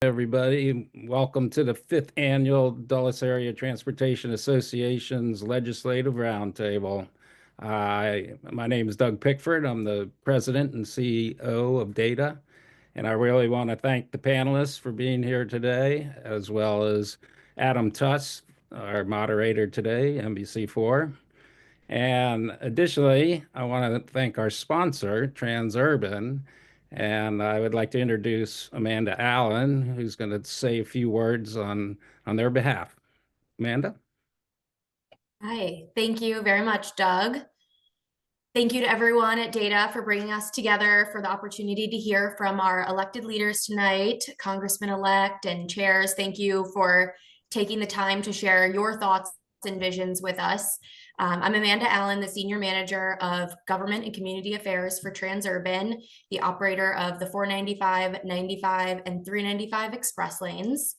Everybody. Welcome to the 5th Annual Dulles Area Transportation Association's Legislative Roundtable. My name is Doug Pickford. I'm the President and CEO of DATA, and I really want to thank the panelists for being here today, as well as Adam Tuss, our moderator today, NBC4. And additionally, I want to thank our sponsor, Transurban, and I would like to introduce Amanda Allen, who's going to say a few words on their behalf. Amanda? Hi, thank you very much, Doug. Thank you to everyone at DATA for bringing us together for the opportunity to hear from our elected leaders tonight, Congressman-elect and chairs. Thank you for taking the time to share your thoughts and visions with us. I'm Amanda Allen, the Senior Manager of Government and Community Affairs for Transurban, the operator of the 495, 95, and 395 express lanes.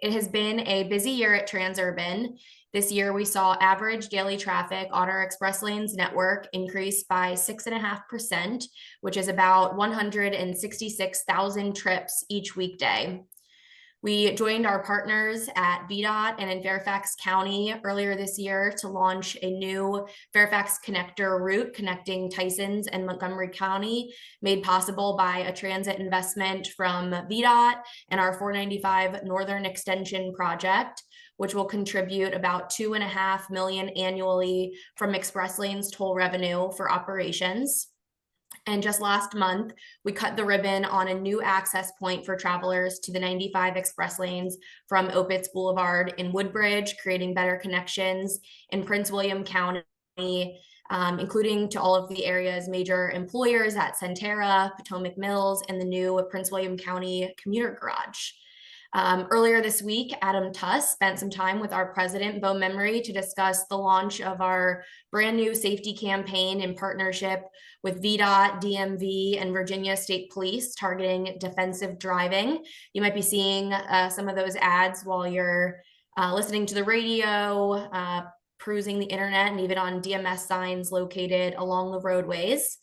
It has been a busy year at Transurban. This year, we saw average daily traffic on our express lanes network increase by 6.5%, which is about 166,000 trips each weekday. We joined our partners at VDOT and in Fairfax County earlier this year to launch a new Fairfax connector route connecting Tysons and Montgomery County, made possible by a transit investment from VDOT and our 495 Northern Extension project, which will contribute about $2.5 million annually from express lanes toll revenue for operations. And just last month, we cut the ribbon on a new access point for travelers to the 95 express lanes from Opitz Boulevard in Woodbridge, creating better connections in Prince William County, including to all of the area's major employers at Centerra, Potomac Mills, and the new Prince William County Commuter Garage. Earlier this week, Adam Tuss spent some time with our president, Bo Memory, to discuss the launch of our brand new safety campaign in partnership with VDOT, DMV, and Virginia State Police targeting defensive driving. You might be seeing some of those ads while you're listening to the radio, perusing the internet, and even on DMS signs located along the roadways.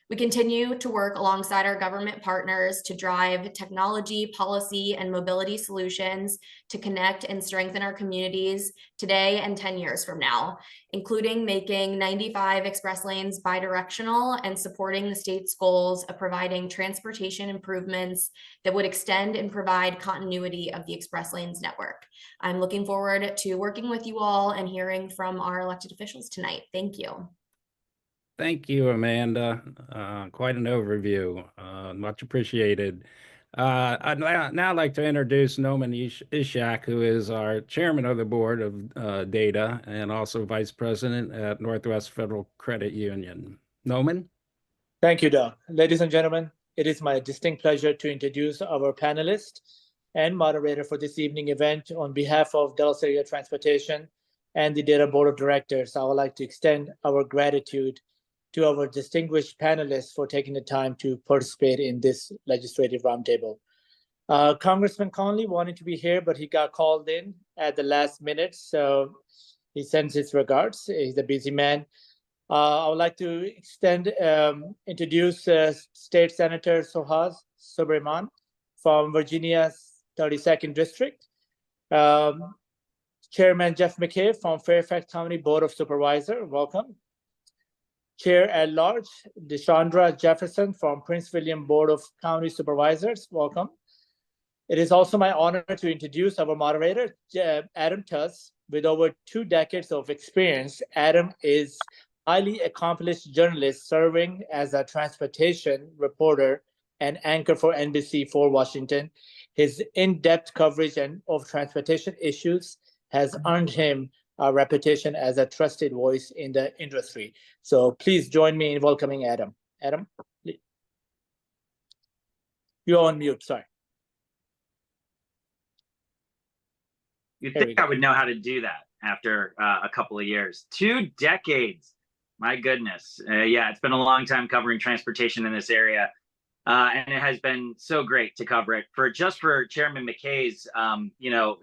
We continue to work alongside our government partners to drive technology, policy, and mobility solutions to connect and strengthen our communities today and 10 years from now, including making 95 express lanes bidirectional and supporting the state's goals of providing transportation improvements that would extend and provide continuity of the express lanes network. I'm looking forward to working with you all and hearing from our elected officials tonight. Thank you. Thank you, Amanda. Quite an overview. Much appreciated. I'd now like to introduce Noman Ishak, who is our chairman of the board of DATA and also vice president at Northwest Federal Credit Union. Noman? Thank you, Doug. Ladies and gentlemen, it is my distinct pleasure to introduce our panelist and moderator for this evening event. On behalf of Dulles Area Transportation and the DATA Board of Directors, I would like to extend our gratitude to our distinguished panelists for taking the time to participate in this legislative roundtable. Congressman Conley wanted to be here, but he got called in at the last minute, so he sends his regards. He's a busy man. I would like to introduce State Senator Suhas Subramanyam from Virginia's 32nd District. Chairman Jeff McKay from Fairfax County Board of Supervisors, welcome. Chair at Large Deshundra Jefferson from Prince William Board of County Supervisors, welcome. It is also my honor to introduce our moderator, Adam Tuss. With over 2 decades of experience, Adam is a highly accomplished journalist serving as a transportation reporter and anchor for NBC4 Washington. His in-depth coverage of transportation issues has earned him a reputation as a trusted voice in the industry. So please join me in welcoming Adam. Adam, please. You're on mute, sorry. You'd think I would know how to do that after a couple of years. 2 decades, my goodness. Yeah, it's been a long time covering transportation in this area. And it has been so great to cover it. For Chairman McKay's,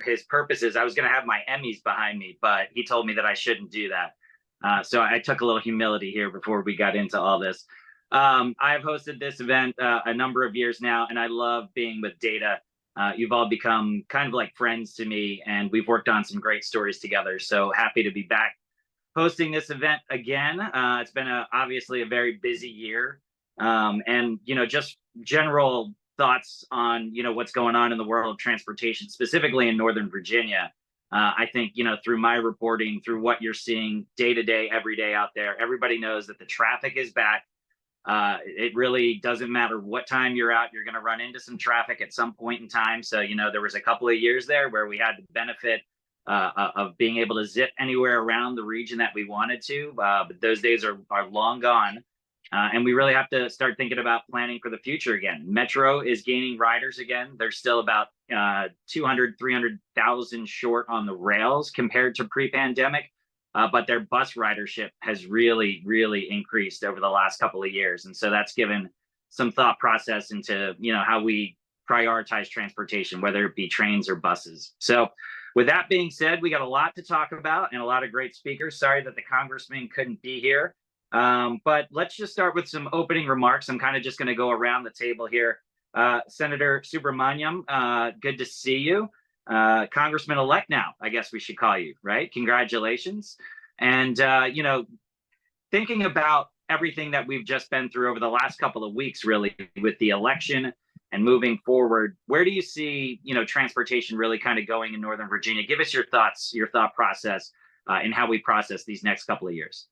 his purposes, I was going to have my Emmys behind me, but he told me that I shouldn't do that. So I took a little humility here before we got into all this. I've hosted this event a number of years now, and I love being with DATA. You've all become kind of like friends to me, and we've worked on some great stories together. So happy to be back hosting this event again. It's been obviously a very busy year. And, just general thoughts on, what's going on in the world of transportation, specifically in Northern Virginia. I think, through my reporting, through what you're seeing day to day, every day out there, everybody knows that the traffic is back. It really doesn't matter what time you're out, you're going to run into some traffic at some point in time. So, there was a couple of years there where we had the benefit of being able to zip anywhere around the region that we wanted to, but those days are long gone. And we really have to start thinking about planning for the future again. Metro is gaining riders again. They're still about 200, 300,000 short on the rails compared to pre-pandemic. But their bus ridership has really, really increased over the last couple of years. And so that's given some thought process into, how we prioritize transportation, whether it be trains or buses. So with that being said, we got a lot to talk about and a lot of great speakers. Sorry that the congressman couldn't be here. But let's just start with some opening remarks. I'm kind of just going to go around the table here. Senator Subramanyam, good to see you. Congressman-elect now, I guess we should call you, right? Congratulations. And, thinking about everything that we've just been through over the last couple of weeks, really, with the election and moving forward, where do you see, transportation really kind of going in Northern Virginia? Give us your thoughts, your thought process in how we process these next couple of years.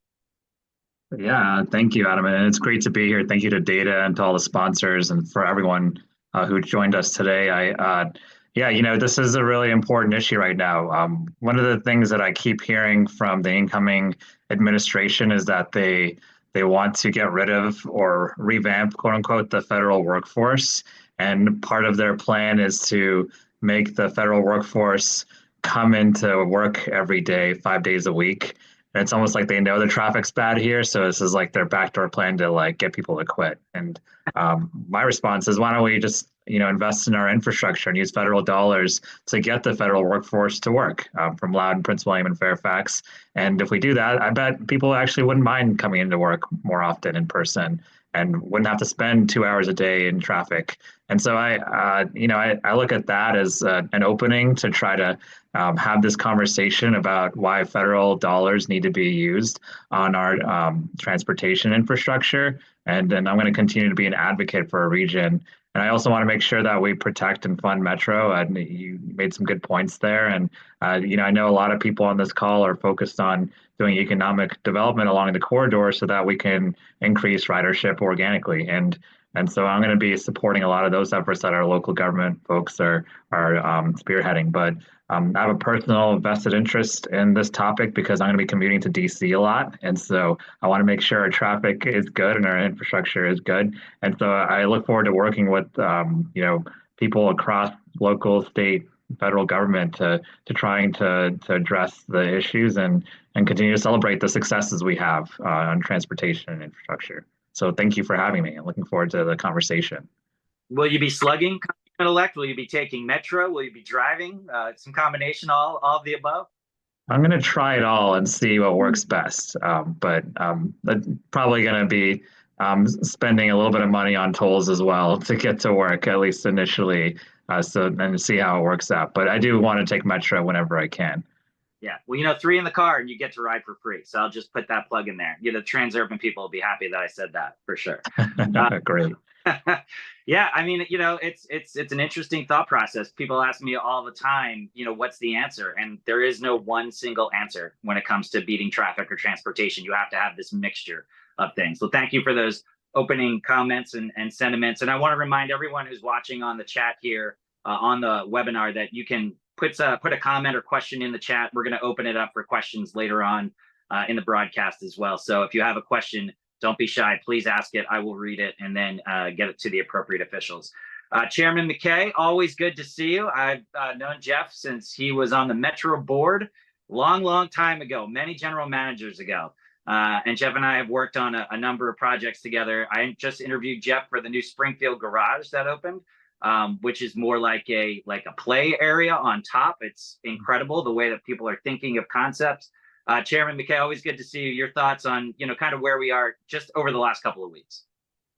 Yeah, thank you, Adam. And it's great to be here. Thank you to Data and to all the sponsors and for everyone who joined us today. This is a really important issue right now. One of the things that I keep hearing from the incoming administration is that they want to get rid of or revamp, quote unquote, the federal workforce. And part of their plan is to make the federal workforce come into work every day, 5 days a week. And it's almost like they know the traffic's bad here, so this is like their backdoor plan to get people to quit. And my response is, why don't we just invest in our infrastructure and use federal dollars to get the federal workforce to work from Loudoun, Prince William, and Fairfax. And if we do that, I bet people actually wouldn't mind coming into work more often in person and wouldn't have to spend 2 hours a day in traffic. And so I look at that as an opening to try to have this conversation about why federal dollars need to be used on our transportation infrastructure. And then I'm going to continue to be an advocate for a region. And I also want to make sure that we protect and fund Metro. And you made some good points there. And I know a lot of people on this call are focused on doing economic development along the corridor so that we can increase ridership organically. And so I'm going to be supporting a lot of those efforts that our local government folks are spearheading. But I have a personal vested interest in this topic because I'm going to be commuting to DC a lot. And so I want to make sure our traffic is good and our infrastructure is good. And so I look forward to working with, people across local, state, federal government to trying to address the issues and continue to celebrate the successes we have on transportation and infrastructure. So thank you for having me. I'm looking forward to the conversation. Will you be slugging, Congressman-elect? Will you be taking Metro? Will you be driving? Some combination, all of the above? I'm going to try it all and see what works best. But I'm probably going to be spending a little bit of money on tolls as well to get to work, at least initially, and see how it works out. But I do want to take Metro whenever I can. Yeah, well, 3 in the car and you get to ride for free. So I'll just put that plug in there. The Transurban people will be happy that I said that for sure. Great. Yeah, I mean, it's an interesting thought process. People ask me all the time, what's the answer? And there is no one single answer when it comes to beating traffic or transportation. You have to have this mixture of things. So thank you for those opening comments and sentiments. And I want to remind everyone who's watching on the chat here on the webinar that you can put a comment or question in the chat. We're going to open it up for questions later on in the broadcast as well. So if you have a question, don't be shy. Please ask it. I will read it and then get it to the appropriate officials. Chairman McKay, always good to see you. I've known Jeff since he was on the Metro board long time ago, many general managers ago. And Jeff and I have worked on a number of projects together. I just interviewed Jeff for the new Springfield garage that opened. Which is more like a play area on top. It's incredible the way that people are thinking of concepts. Chairman McKay, always good to see you. Your thoughts on kind of where we are just over the last couple of weeks.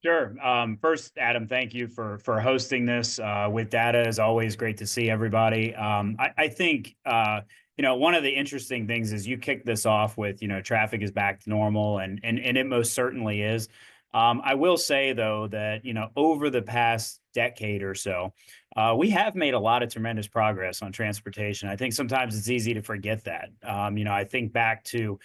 Sure. First, Adam, thank you for hosting this with data. As always, great to see everybody. I think one of the interesting things is you kicked this off with traffic is back to normal, and it most certainly is. I will say though that over the past decade or so, we have made a lot of tremendous progress on transportation. I think sometimes it's easy to forget that. I think back to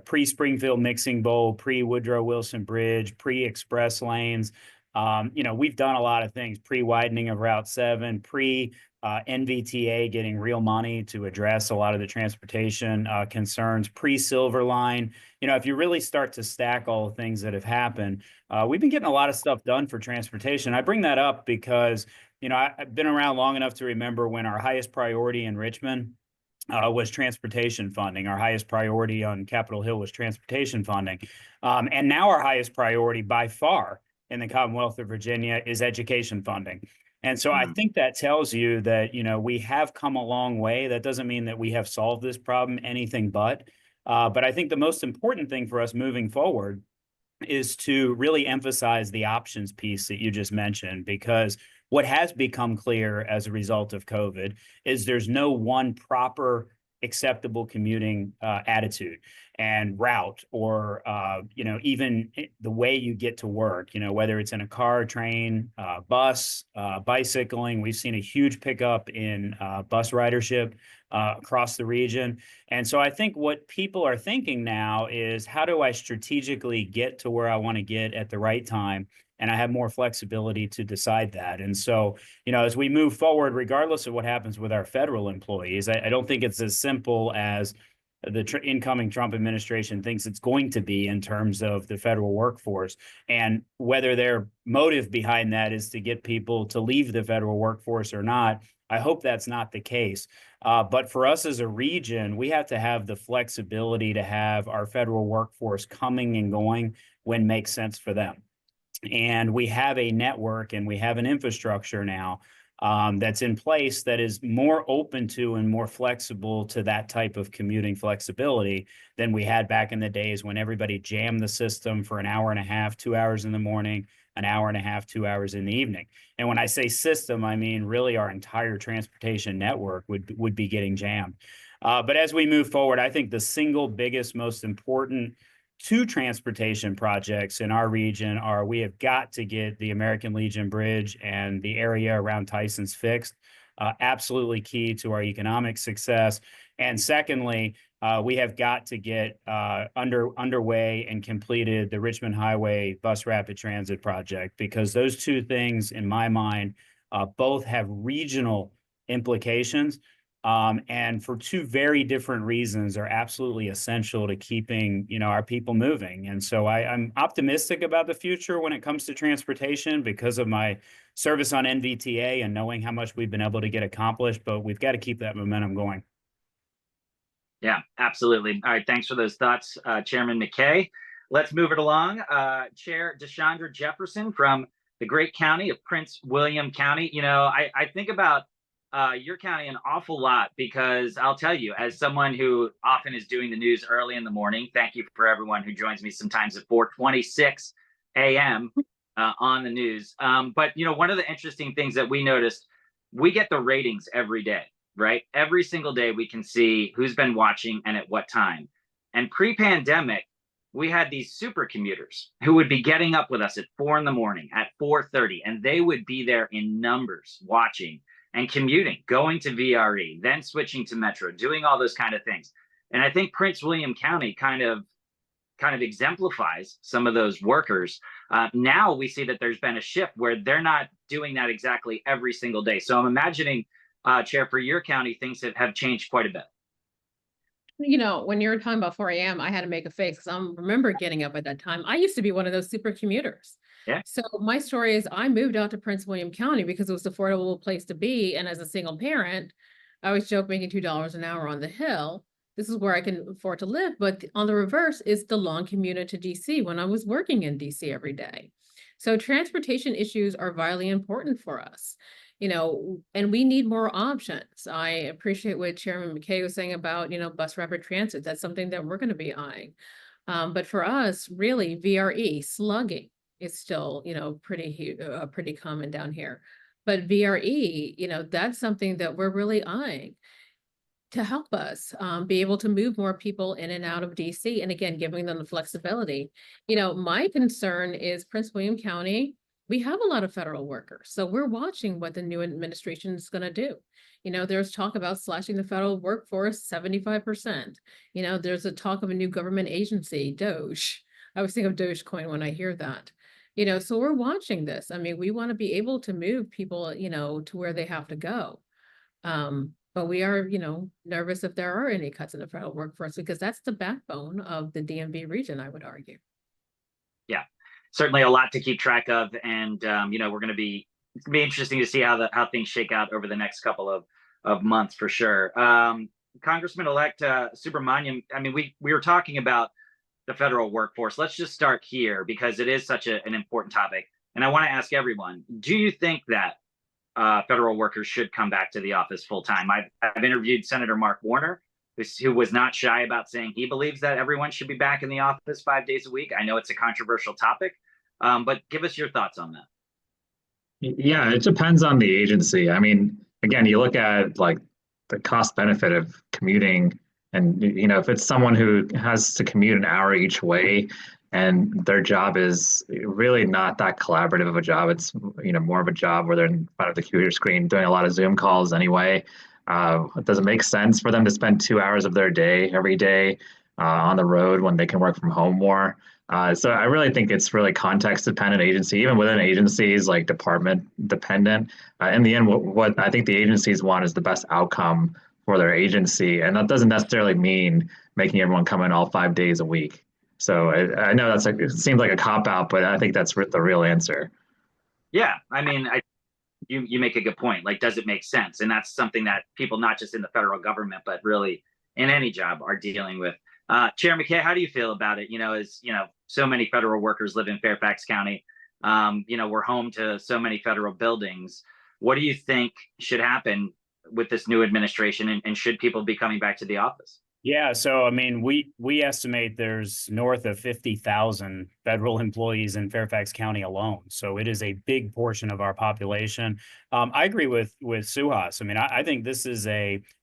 pre-Springfield Mixing Bowl, pre-Woodrow Wilson Bridge, pre-express lanes. We've done a lot of things, pre-widening of Route 7, NVTA getting real money to address a lot of the transportation concerns, pre-Silver Line. If you really start to stack all the things that have happened, we've been getting a lot of stuff done for transportation. I bring that up because, I've been around long enough to remember when our highest priority in Richmond was transportation funding. Our highest priority on Capitol Hill was transportation funding. And now our highest priority by far in the Commonwealth of Virginia is education funding. And so I think that tells you that, we have come a long way. That doesn't mean that we have solved this problem, anything but. But I think the most important thing for us moving forward is to really emphasize the options piece that you just mentioned, because what has become clear as a result of COVID is there's no one proper acceptable commuting attitude and route, or even the way you get to work, whether it's in a car, train, bus, bicycling. We've seen a huge pickup in bus ridership across the region. And so I think what people are thinking now is, how do I strategically get to where I want to get at the right time? And I have more flexibility to decide that. And so, as we move forward, regardless of what happens with our federal employees, I don't think it's as simple as the incoming Trump administration thinks it's going to be in terms of the federal workforce, and whether their motive behind that is to get people to leave the federal workforce or not. I hope that's not the case. But for us as a region, we have to have the flexibility to have our federal workforce coming and going when makes sense for them. And we have a network and we have an infrastructure now that's in place that is more open to and more flexible to that type of commuting flexibility than we had back in the days when everybody jammed the system for an hour and a half, 2 hours in the morning, an hour and a half, 2 hours in the evening. And when I say system, I mean really our entire transportation network would be getting jammed. But as we move forward, I think the single biggest, most important two transportation projects in our region are, we have got to get the American Legion Bridge and the area around Tyson's fixed. Absolutely key to our economic success. And secondly, we have got to get underway and completed the Richmond Highway Bus Rapid Transit project, because those two things, in my mind, both have regional implications. And for two very different reasons are absolutely essential to keeping, our people moving. And so I'm optimistic about the future when it comes to transportation because of my service on NVTA and knowing how much we've been able to get accomplished, but we've got to keep that momentum going. Yeah, absolutely. All right. Thanks for those thoughts, Chairman McKay. Let's move it along. Chair Deshundra Jefferson from the great county of Prince William County. I think about your county an awful lot, because I'll tell you, as someone who often is doing the news early in the morning, thank you for everyone who joins me sometimes at 4:26 a.m. On the news. But one of the interesting things that we noticed, we get the ratings every day, right? Every single day we can see who's been watching and at what time. And pre-pandemic, we had these super commuters who would be getting up with us at 4 in the morning, at 4:30, and they would be there in numbers watching and commuting, going to VRE, then switching to Metro, doing all those kind of things. And I think Prince William County kind of exemplifies some of those workers. Now we see that there's been a shift where they're not doing that exactly every single day. So I'm imagining, Chair, for your county, things have changed quite a bit. When you were talking about 4 a.m., I had to make a face because I remember getting up at that time. I used to be one of those super commuters. Yeah. So my story is, I moved out to Prince William County because it was an affordable place to be. And as a single parent, I always joke making $2 an hour on the Hill. This is where I can afford to live. But on the reverse is the long commute to DC when I was working in DC every day. So transportation issues are vitally important for us. And we need more options. I appreciate what Chairman McKay was saying about, bus rapid transit. That's something that we're going to be eyeing. But for us, really, VRE, slugging, is still, pretty common down here. But VRE, that's something that we're really eyeing to help us be able to move more people in and out of DC. And again, giving them the flexibility. My concern is Prince William County. We have a lot of federal workers. So we're watching what the new administration is going to do. There's talk about slashing the federal workforce 75%. There's a talk of a new government agency, Doge. I always think of Dogecoin when I hear that. So we're watching this. I mean, we want to be able to move people, to where they have to go. But we are, nervous if there are any cuts in the federal workforce, because that's the backbone of the DMV region, I would argue. Yeah, certainly a lot to keep track of. And, we're going to be, it's going to be interesting to see how things shake out over the next couple of months for sure. Congressman-elect Subramanyam, I mean, we were talking about the federal workforce. Let's just start here because it is such an important topic. And I want to ask everyone, do you think that federal workers should come back to the office full time? I've interviewed Senator Mark Warner, who was not shy about saying he believes that everyone should be back in the office 5 days a week. I know it's a controversial topic, but give us your thoughts on that. Yeah, it depends on the agency. I mean, again, you look at like the cost benefit of commuting, and if it's someone who has to commute an hour each way and their job is really not that collaborative of a job, it's more of a job where they're in front of the computer screen doing a lot of Zoom calls anyway. It doesn't make sense for them to spend 2 hours of their day every day on the road when they can work from home more. So I really think it's really context dependent, agency, even within agencies, like department dependent. In the end, what I think the agencies want is the best outcome for their agency. And that doesn't necessarily mean making everyone come in all 5 days a week. So I know it seems like a cop out, but I think that's the real answer. Yeah, I mean, you make a good point. Like, does it make sense? And that's something that people, not just in the federal government, but really in any job, are dealing with. Chair McKay, how do you feel about it? As so many federal workers live in Fairfax County. We're home to so many federal buildings. What do you think should happen with this new administration, and should people be coming back to the office? Yeah, so I mean, we estimate there's north of 50,000 federal employees in Fairfax County alone. So it is a big portion of our population. I agree with Suhas. I mean, I think this is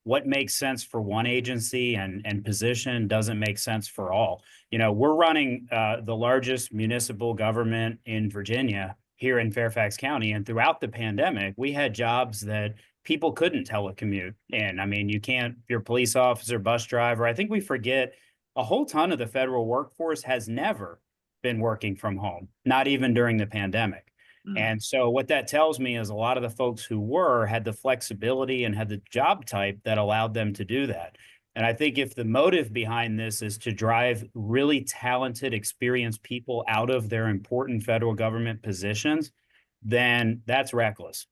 what makes sense for one agency and position doesn't make sense for all. We're running the largest municipal government in Virginia here in Fairfax County, and throughout the pandemic, we had jobs that people couldn't telecommute in. I mean, you can't, your police officer, bus driver. I think we forget a whole ton of the federal workforce has never been working from home, not even during the pandemic. And so what that tells me is a lot of the folks who had the flexibility and had the job type that allowed them to do that. And I think if the motive behind this is to drive really talented, experienced people out of their important federal government positions, then that's reckless.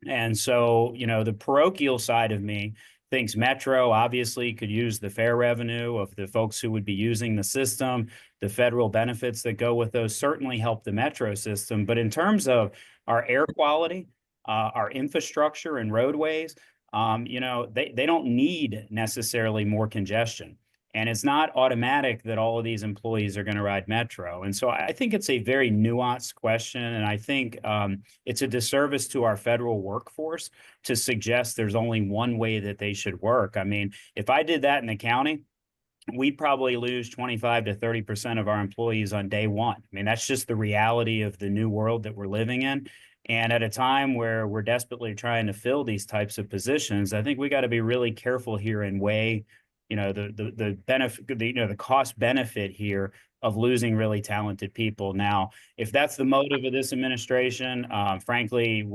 And so, the parochial side of me thinks Metro obviously could use the fare revenue of the folks who would be using the system. The federal benefits that go with those certainly help the Metro system. But in terms of our air quality, our infrastructure and roadways, they don't need necessarily more congestion. And it's not automatic that all of these employees are going to ride Metro. And so I think it's a very nuanced question. And I think it's a disservice to our federal workforce to suggest there's only one way that they should work. I mean, if I did that in the county, we'd probably lose 25 to 30% of our employees on day one. I mean, that's just the reality of the new world that we're living in. And at a time where we're desperately trying to fill these types of positions, I think we got to be really careful here and weigh the benefit, the cost benefit here of losing really talented people. Now, if that's the motive of this administration, frankly,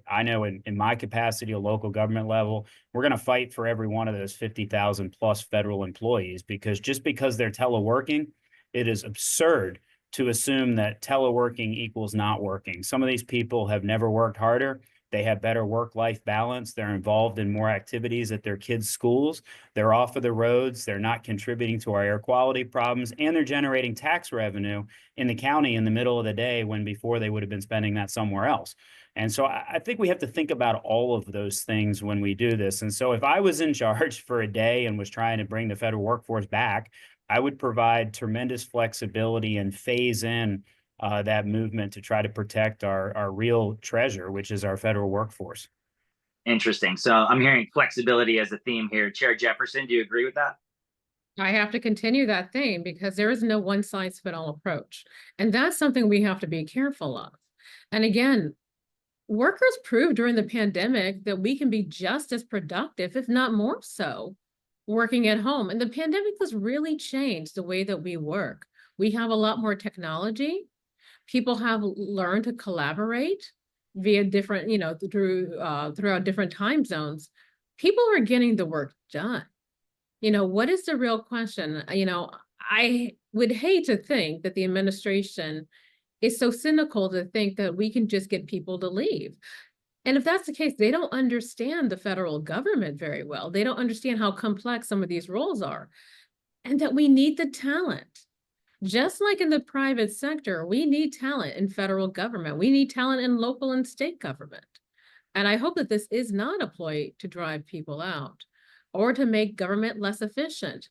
I know in my capacity at local government level, we're going to fight for every one of those 50,000 plus federal employees, because just because they're teleworking, it is absurd to assume that teleworking equals not working. Some of these people have never worked harder. They have better work-life balance. They're involved in more activities at their kids' schools. They're off of the roads. They're not contributing to our air quality problems, and they're generating tax revenue in the county in the middle of the day when before they would have been spending that somewhere else. And so I think we have to think about all of those things when we do this. And so if I was in charge for a day and was trying to bring the federal workforce back, I would provide tremendous flexibility and phase in that movement to try to protect our real treasure, which is our federal workforce. Interesting. So I'm hearing flexibility as a theme here. Chair Jefferson, do you agree with that? I have to continue that theme because there is no one size fit all approach. And that's something we have to be careful of. And again, workers proved during the pandemic that we can be just as productive, if not more so, working at home. And the pandemic has really changed the way that we work. We have a lot more technology. People have learned to collaborate via different, throughout different time zones. People are getting the work done. What is the real question? I would hate to think that the administration is so cynical to think that we can just get people to leave. And if that's the case, they don't understand the federal government very well. They don't understand how complex some of these roles are, and that we need the talent. Just like in the private sector, we need talent in federal government. We need talent in local and state government. And I hope that this is not a ploy to drive people out or to make government less efficient.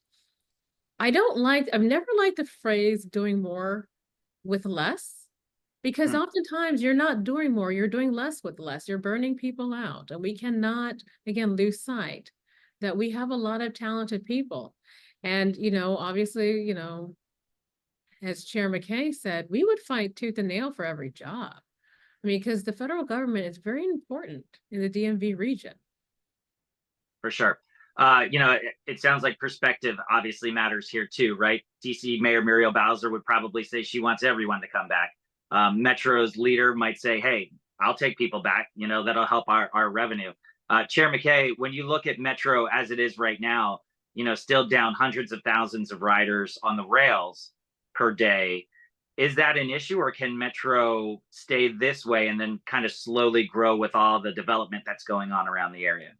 I've never liked the phrase doing more with less, because oftentimes you're not doing more, you're doing less with less, you're burning people out. And we cannot, again, lose sight that we have a lot of talented people. And, obviously, as Chair McKay said, we would fight tooth and nail for every job. Because the federal government is very important in the DMV region. For sure. It sounds like perspective obviously matters here too, right? DC Mayor Muriel Bowser would probably say she wants everyone to come back. Metro's leader might say, hey, I'll take people back, that'll help our revenue. Chair McKay, when you look at Metro as it is right now, still down hundreds of thousands of riders on the rails per day, is that an issue, or can Metro stay this way and then kind of slowly grow with all the development that's going on around the area?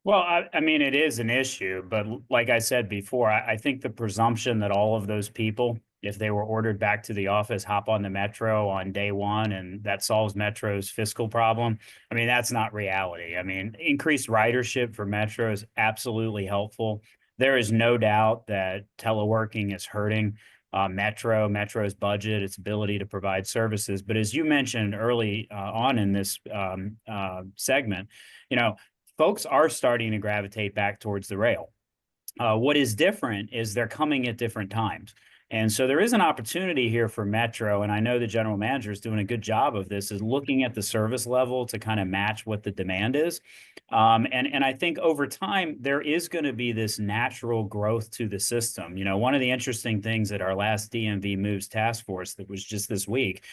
Well, it is an issue, but like I said before, I think the presumption that all of those people, if they were ordered back to the office, hop on the Metro on day one and that solves Metro's fiscal problem, that's not reality. Increased ridership for Metro is absolutely helpful. There is no doubt that teleworking is hurting Metro's budget, its ability to provide services. But as you mentioned early on in this segment, folks are starting to gravitate back towards the rail. What is different is they're coming at different times. And so there is an opportunity here for Metro, and I know the general manager is doing a good job of this, is looking at the service level to kind of match what the demand is. And I think over time, there is going to be this natural growth to the system. One of the interesting things at our last DMV Moves task force that was just this week,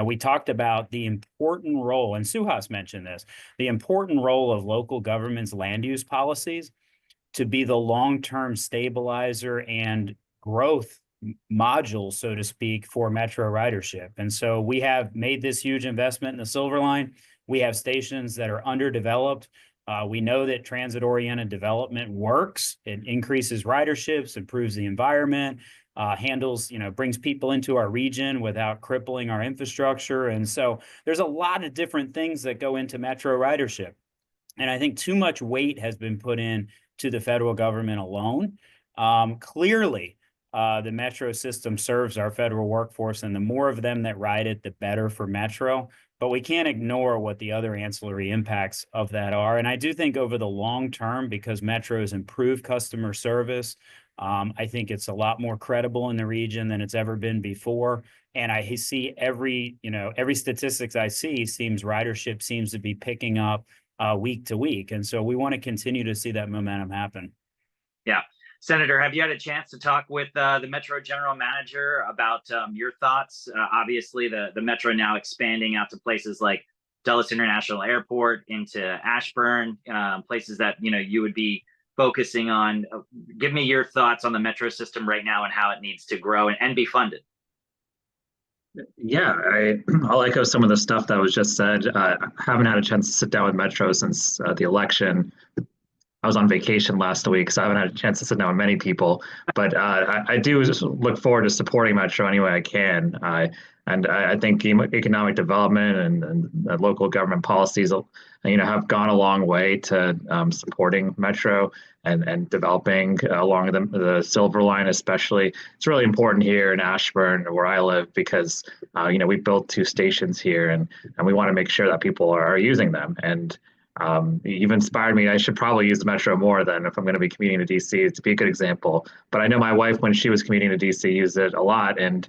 we talked about the important role, and Suhas mentioned this, the important role of local government's land use policies to be the long-term stabilizer and growth module, so to speak, for Metro ridership. And so we have made this huge investment in the Silver Line. We have stations that are underdeveloped. We know that transit-oriented development works. It increases riderships, improves the environment, brings people into our region without crippling our infrastructure. And so there's a lot of different things that go into Metro ridership. And I think too much weight has been put in to the federal government alone. Clearly, the Metro system serves our federal workforce, and the more of them that ride it, the better for Metro. But we can't ignore what the other ancillary impacts of that are. And I do think over the long term, because Metro has improved customer service, I think it's a lot more credible in the region than it's ever been before. And I see every statistics I see ridership seems to be picking up week to week. And so we want to continue to see that momentum happen. Yeah. Senator, have you had a chance to talk with the Metro General Manager about your thoughts? Obviously, the Metro now expanding out to places like Dulles International Airport, into Ashburn, places that you would be focusing on. Give me your thoughts on the Metro system right now and how it needs to grow and be funded. Yeah, I'll echo some of the stuff that was just said. I haven't had a chance to sit down with Metro since the election. I was on vacation last week, so I haven't had a chance to sit down with many people. But I do look forward to supporting Metro any way I can. And I think economic development and local government policies, have gone a long way to supporting Metro and developing along the Silver Line, especially. It's really important here in Ashburn, where I live, because we built 2 stations here, and we want to make sure that people are using them. And you've inspired me. I should probably use the Metro more than if I'm going to be commuting to DC to be a good example. But I know my wife, when she was commuting to DC, used it a lot, and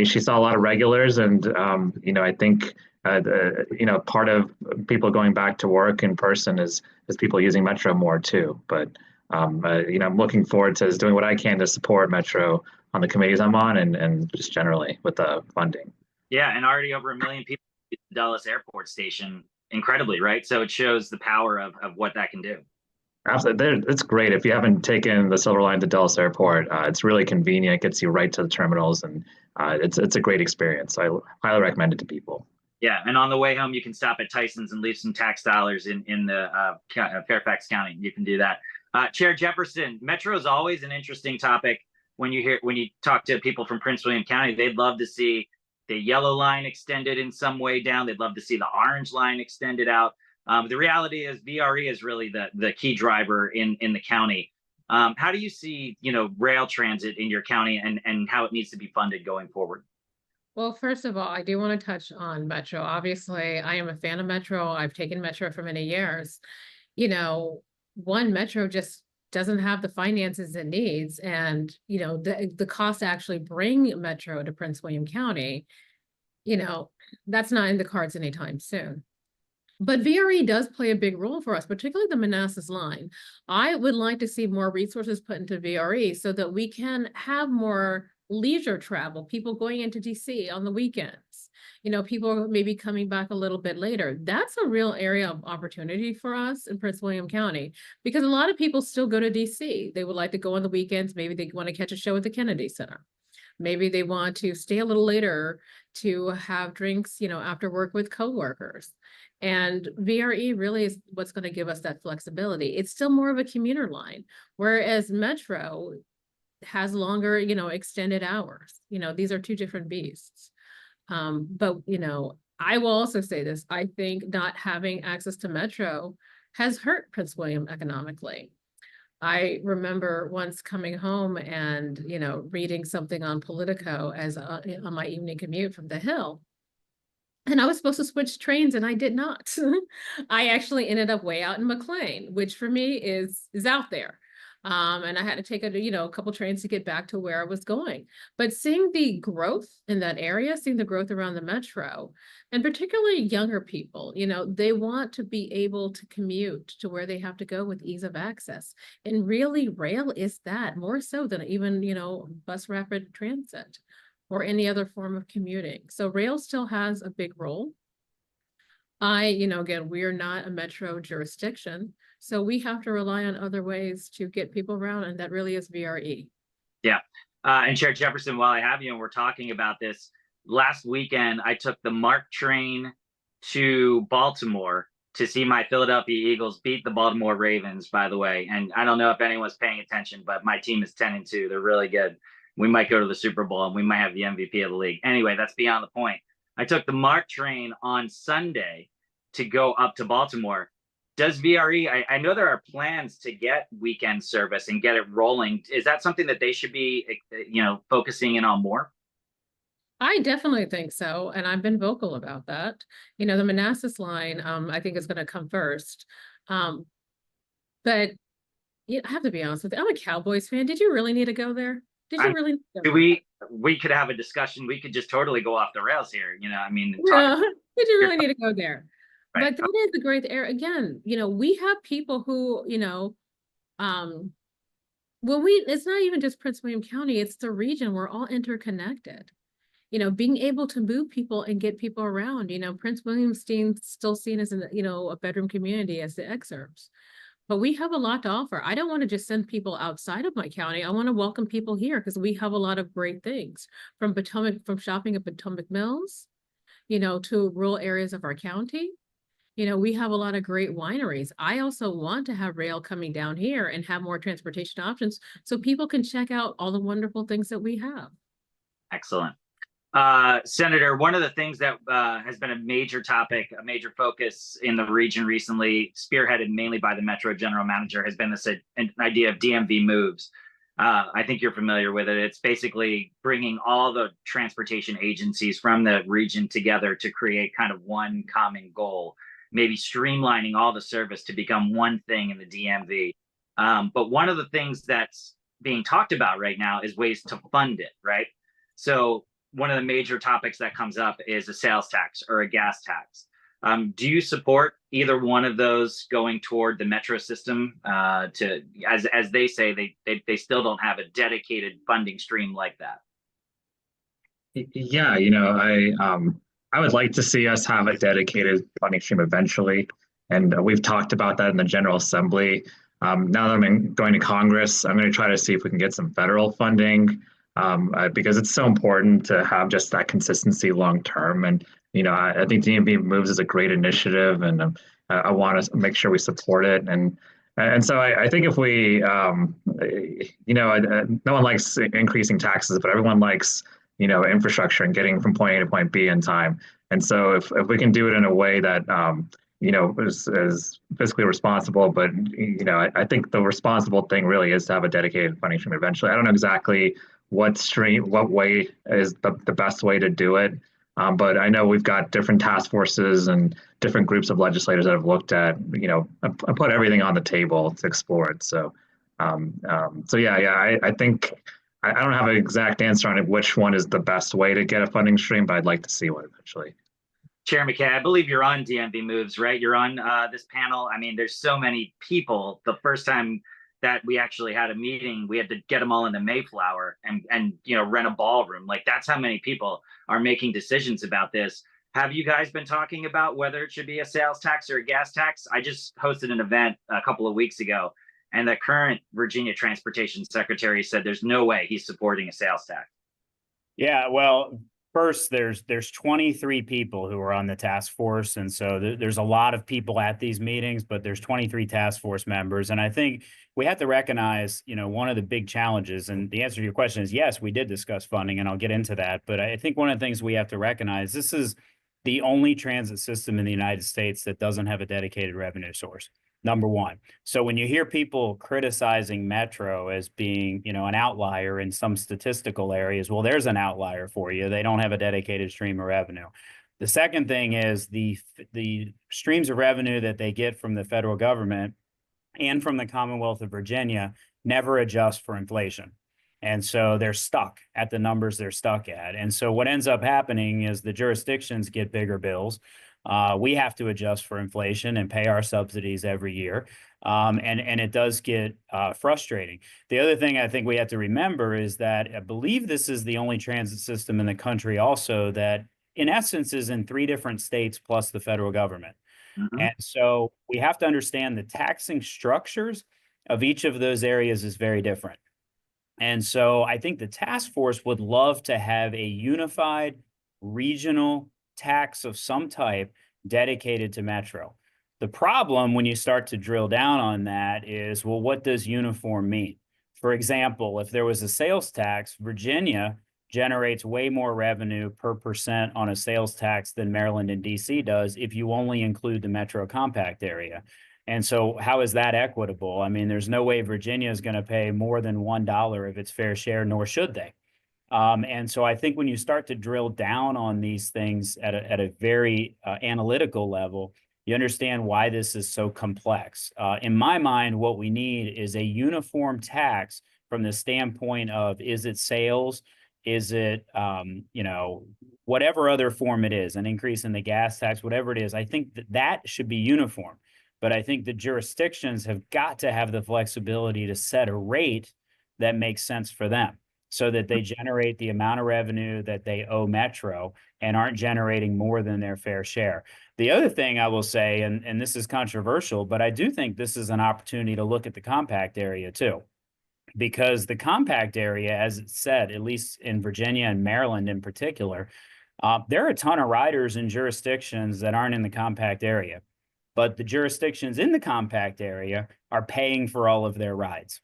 she saw a lot of regulars. And I think part of people going back to work in person is people using Metro more too. But I'm looking forward to doing what I can to support Metro on the committees I'm on, and just generally with the funding. Yeah, and already over 1 million people at the Dulles Airport Station, incredibly, right? So it shows the power of what that can do. Absolutely, it's great. If you haven't taken the Silver Line to Dulles Airport, it's really convenient. It gets you right to the terminals, and it's a great experience. So I highly recommend it to people. Yeah, and on the way home, you can stop at Tyson's and leave some tax dollars in the Fairfax County. You can do that. Chair Jefferson, Metro is always an interesting topic. When you talk to people from Prince William County, they'd love to see the yellow line extended in some way down. They'd love to see the orange line extended out. The reality is VRE is really the key driver in the county. How do you see, rail transit in your county and how it needs to be funded going forward? Well, first of all, I do want to touch on Metro. Obviously, I am a fan of Metro. I've taken Metro for many years. Metro just doesn't have the finances it needs. And, the cost to actually bring Metro to Prince William County, that's not in the cards anytime soon. But VRE does play a big role for us, particularly the Manassas line. I would like to see more resources put into VRE so that we can have more leisure travel, people going into DC on the weekends, people maybe coming back a little bit later. That's a real area of opportunity for us in Prince William County, because a lot of people still go to DC. They would like to go on the weekends. Maybe they want to catch a show at the Kennedy Center. Maybe they want to stay a little later to have drinks, after work with coworkers. And VRE really is what's going to give us that flexibility. It's still more of a commuter line, whereas Metro has longer, extended hours. These are 2 different beasts. But I will also say this. I think not having access to Metro has hurt Prince William economically. I remember once coming home and, reading something on Politico on my evening commute from the Hill. And I was supposed to switch trains, and I did not. I actually ended up way out in McLean, which for me is out there. And I had to take a couple trains to get back to where I was going. But seeing the growth in that area, seeing the growth around the Metro, and particularly younger people, they want to be able to commute to where they have to go with ease of access. And really, rail is that, more so than even, bus rapid transit or any other form of commuting. So rail still has a big role. Again, we are not a Metro jurisdiction, so we have to rely on other ways to get people around, and that really is VRE. Yeah, and Chair Jefferson, while I have you and we're talking about this, last weekend I took the MARC train to Baltimore to see my Philadelphia Eagles beat the Baltimore Ravens, by the way. And I don't know if anyone's paying attention, but my team is 10-2. They're really good. We might go to the Super Bowl and we might have the MVP of the league. Anyway, that's beyond the point. I took the MARC train on Sunday to go up to Baltimore. Does VRE, I know there are plans to get weekend service and get it rolling. Is that something that they should be, focusing in on more? I definitely think so. And I've been vocal about that. The Manassas line, I think is going to come first. But I have to be honest with you, I'm a Cowboys fan. Did you really need to go there? Did you really? We could have a discussion. We could just totally go off the rails here. Did you really need to go there? Right. But that is a great area. Again, we have people who, it's not even just Prince William County, it's the region. We're all interconnected. Being able to move people and get people around, Prince William's still seen as a bedroom community as the exurbs. But we have a lot to offer. I don't want to just send people outside of my county. I want to welcome people here because we have a lot of great things, from shopping at Potomac Mills, to rural areas of our county. We have a lot of great wineries. I also want to have rail coming down here and have more transportation options so people can check out all the wonderful things that we have. Excellent. Senator, one of the things that has been a major topic, a major focus in the region recently, spearheaded mainly by the Metro General Manager, has been this an idea of DMV moves. I think you're familiar with it. It's basically bringing all the transportation agencies from the region together to create kind of one common goal, maybe streamlining all the service to become one thing in the DMV. But one of the things that's being talked about right now is ways to fund it, right? So one of the major topics that comes up is a sales tax or a gas tax. Do you support either one of those going toward the metro system? As they say, they still don't have a dedicated funding stream like that. Yeah, I would like to see us have a dedicated funding stream eventually, and we've talked about that in the General Assembly. Now that I'm going to Congress, I'm going to try to see if we can get some federal funding. Because it's so important to have just that consistency long term. And, I think DMV Moves is a great initiative, and I want to make sure we support it. And so I think if we, no one likes increasing taxes, but everyone likes, infrastructure and getting from point A to point B in time. And so if we can do it in a way that, is fiscally responsible, but, I think the responsible thing really is to have a dedicated funding stream eventually. I don't know exactly what way is the best way to do it. But I know we've got different task forces and different groups of legislators that have looked at, put everything on the table to explore it. So, I think I don't have an exact answer on which one is the best way to get a funding stream, but I'd like to see one eventually. Chair McKay, I believe you're on DMV Moves, right? You're on this panel. I mean, there's so many people. The first time that we actually had a meeting, we had to get them all into Mayflower and rent a ballroom. Like, that's how many people are making decisions about this. Have you guys been talking about whether it should be a sales tax or a gas tax? I just hosted an event a couple of weeks ago, and the current Virginia Transportation Secretary said there's no way he's supporting a sales tax. Yeah, well, first, there's 23 people who are on the task force, and so there's a lot of people at these meetings, but there's 23 task force members, and I think we have to recognize, one of the big challenges, and the answer to your question is yes, we did discuss funding, and I'll get into that, but I think one of the things we have to recognize, this is the only transit system in the United States that doesn't have a dedicated revenue source. Number one. So when you hear people criticizing Metro as being, an outlier in some statistical areas, well, there's an outlier for you. They don't have a dedicated stream of revenue. The second thing is the streams of revenue that they get from the federal government and from the Commonwealth of Virginia never adjust for inflation. And so they're stuck at the numbers they're stuck at. And so what ends up happening is the jurisdictions get bigger bills. We have to adjust for inflation and pay our subsidies every year. And it does get frustrating. The other thing I think we have to remember is that I believe this is the only transit system in the country also that in essence is in 3 different states plus the federal government. Mm-hmm. And so we have to understand the taxing structures of each of those areas is very different. And so I think the task force would love to have a unified regional tax of some type dedicated to Metro. The problem when you start to drill down on that is, well, what does uniform mean? For example, if there was a sales tax, Virginia generates way more revenue per percent on a sales tax than Maryland and DC does if you only include the Metro compact area. And so how is that equitable? I mean, there's no way Virginia is going to pay more than $1 of its fair share, nor should they. And so I think when you start to drill down on these things at a very analytical level, you understand why this is so complex. In my mind, what we need is a uniform tax from the standpoint of, is it sales? Is it, whatever other form it is, an increase in the gas tax, whatever it is, I think that should be uniform. But I think the jurisdictions have got to have the flexibility to set a rate that makes sense for them so that they generate the amount of revenue that they owe Metro and aren't generating more than their fair share. The other thing I will say, and this is controversial, but I do think this is an opportunity to look at the compact area too. Because the compact area, as it said, at least in Virginia and Maryland in particular, there are a ton of riders and jurisdictions that aren't in the compact area. But the jurisdictions in the compact area are paying for all of their rides.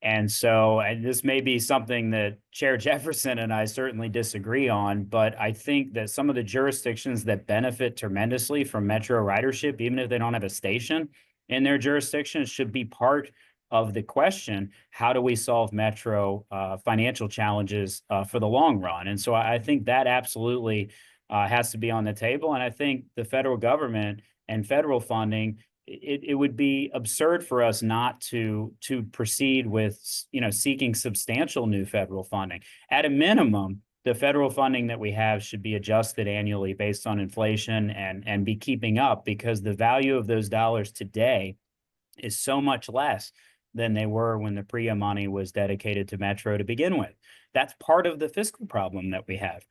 And so, and this may be something that Chair Jefferson and I certainly disagree on, but I think that some of the jurisdictions that benefit tremendously from Metro ridership, even if they don't have a station in their jurisdiction, should be part of the question. How do we solve Metro financial challenges for the long run? And so I think that absolutely has to be on the table. And I think the federal government and federal funding, it would be absurd for us not to proceed with, seeking substantial new federal funding. At a minimum, the federal funding that we have should be adjusted annually based on inflation and be keeping up, because the value of those dollars today is so much less than they were when the PREA money was dedicated to Metro to begin with. That's part of the fiscal problem that we have.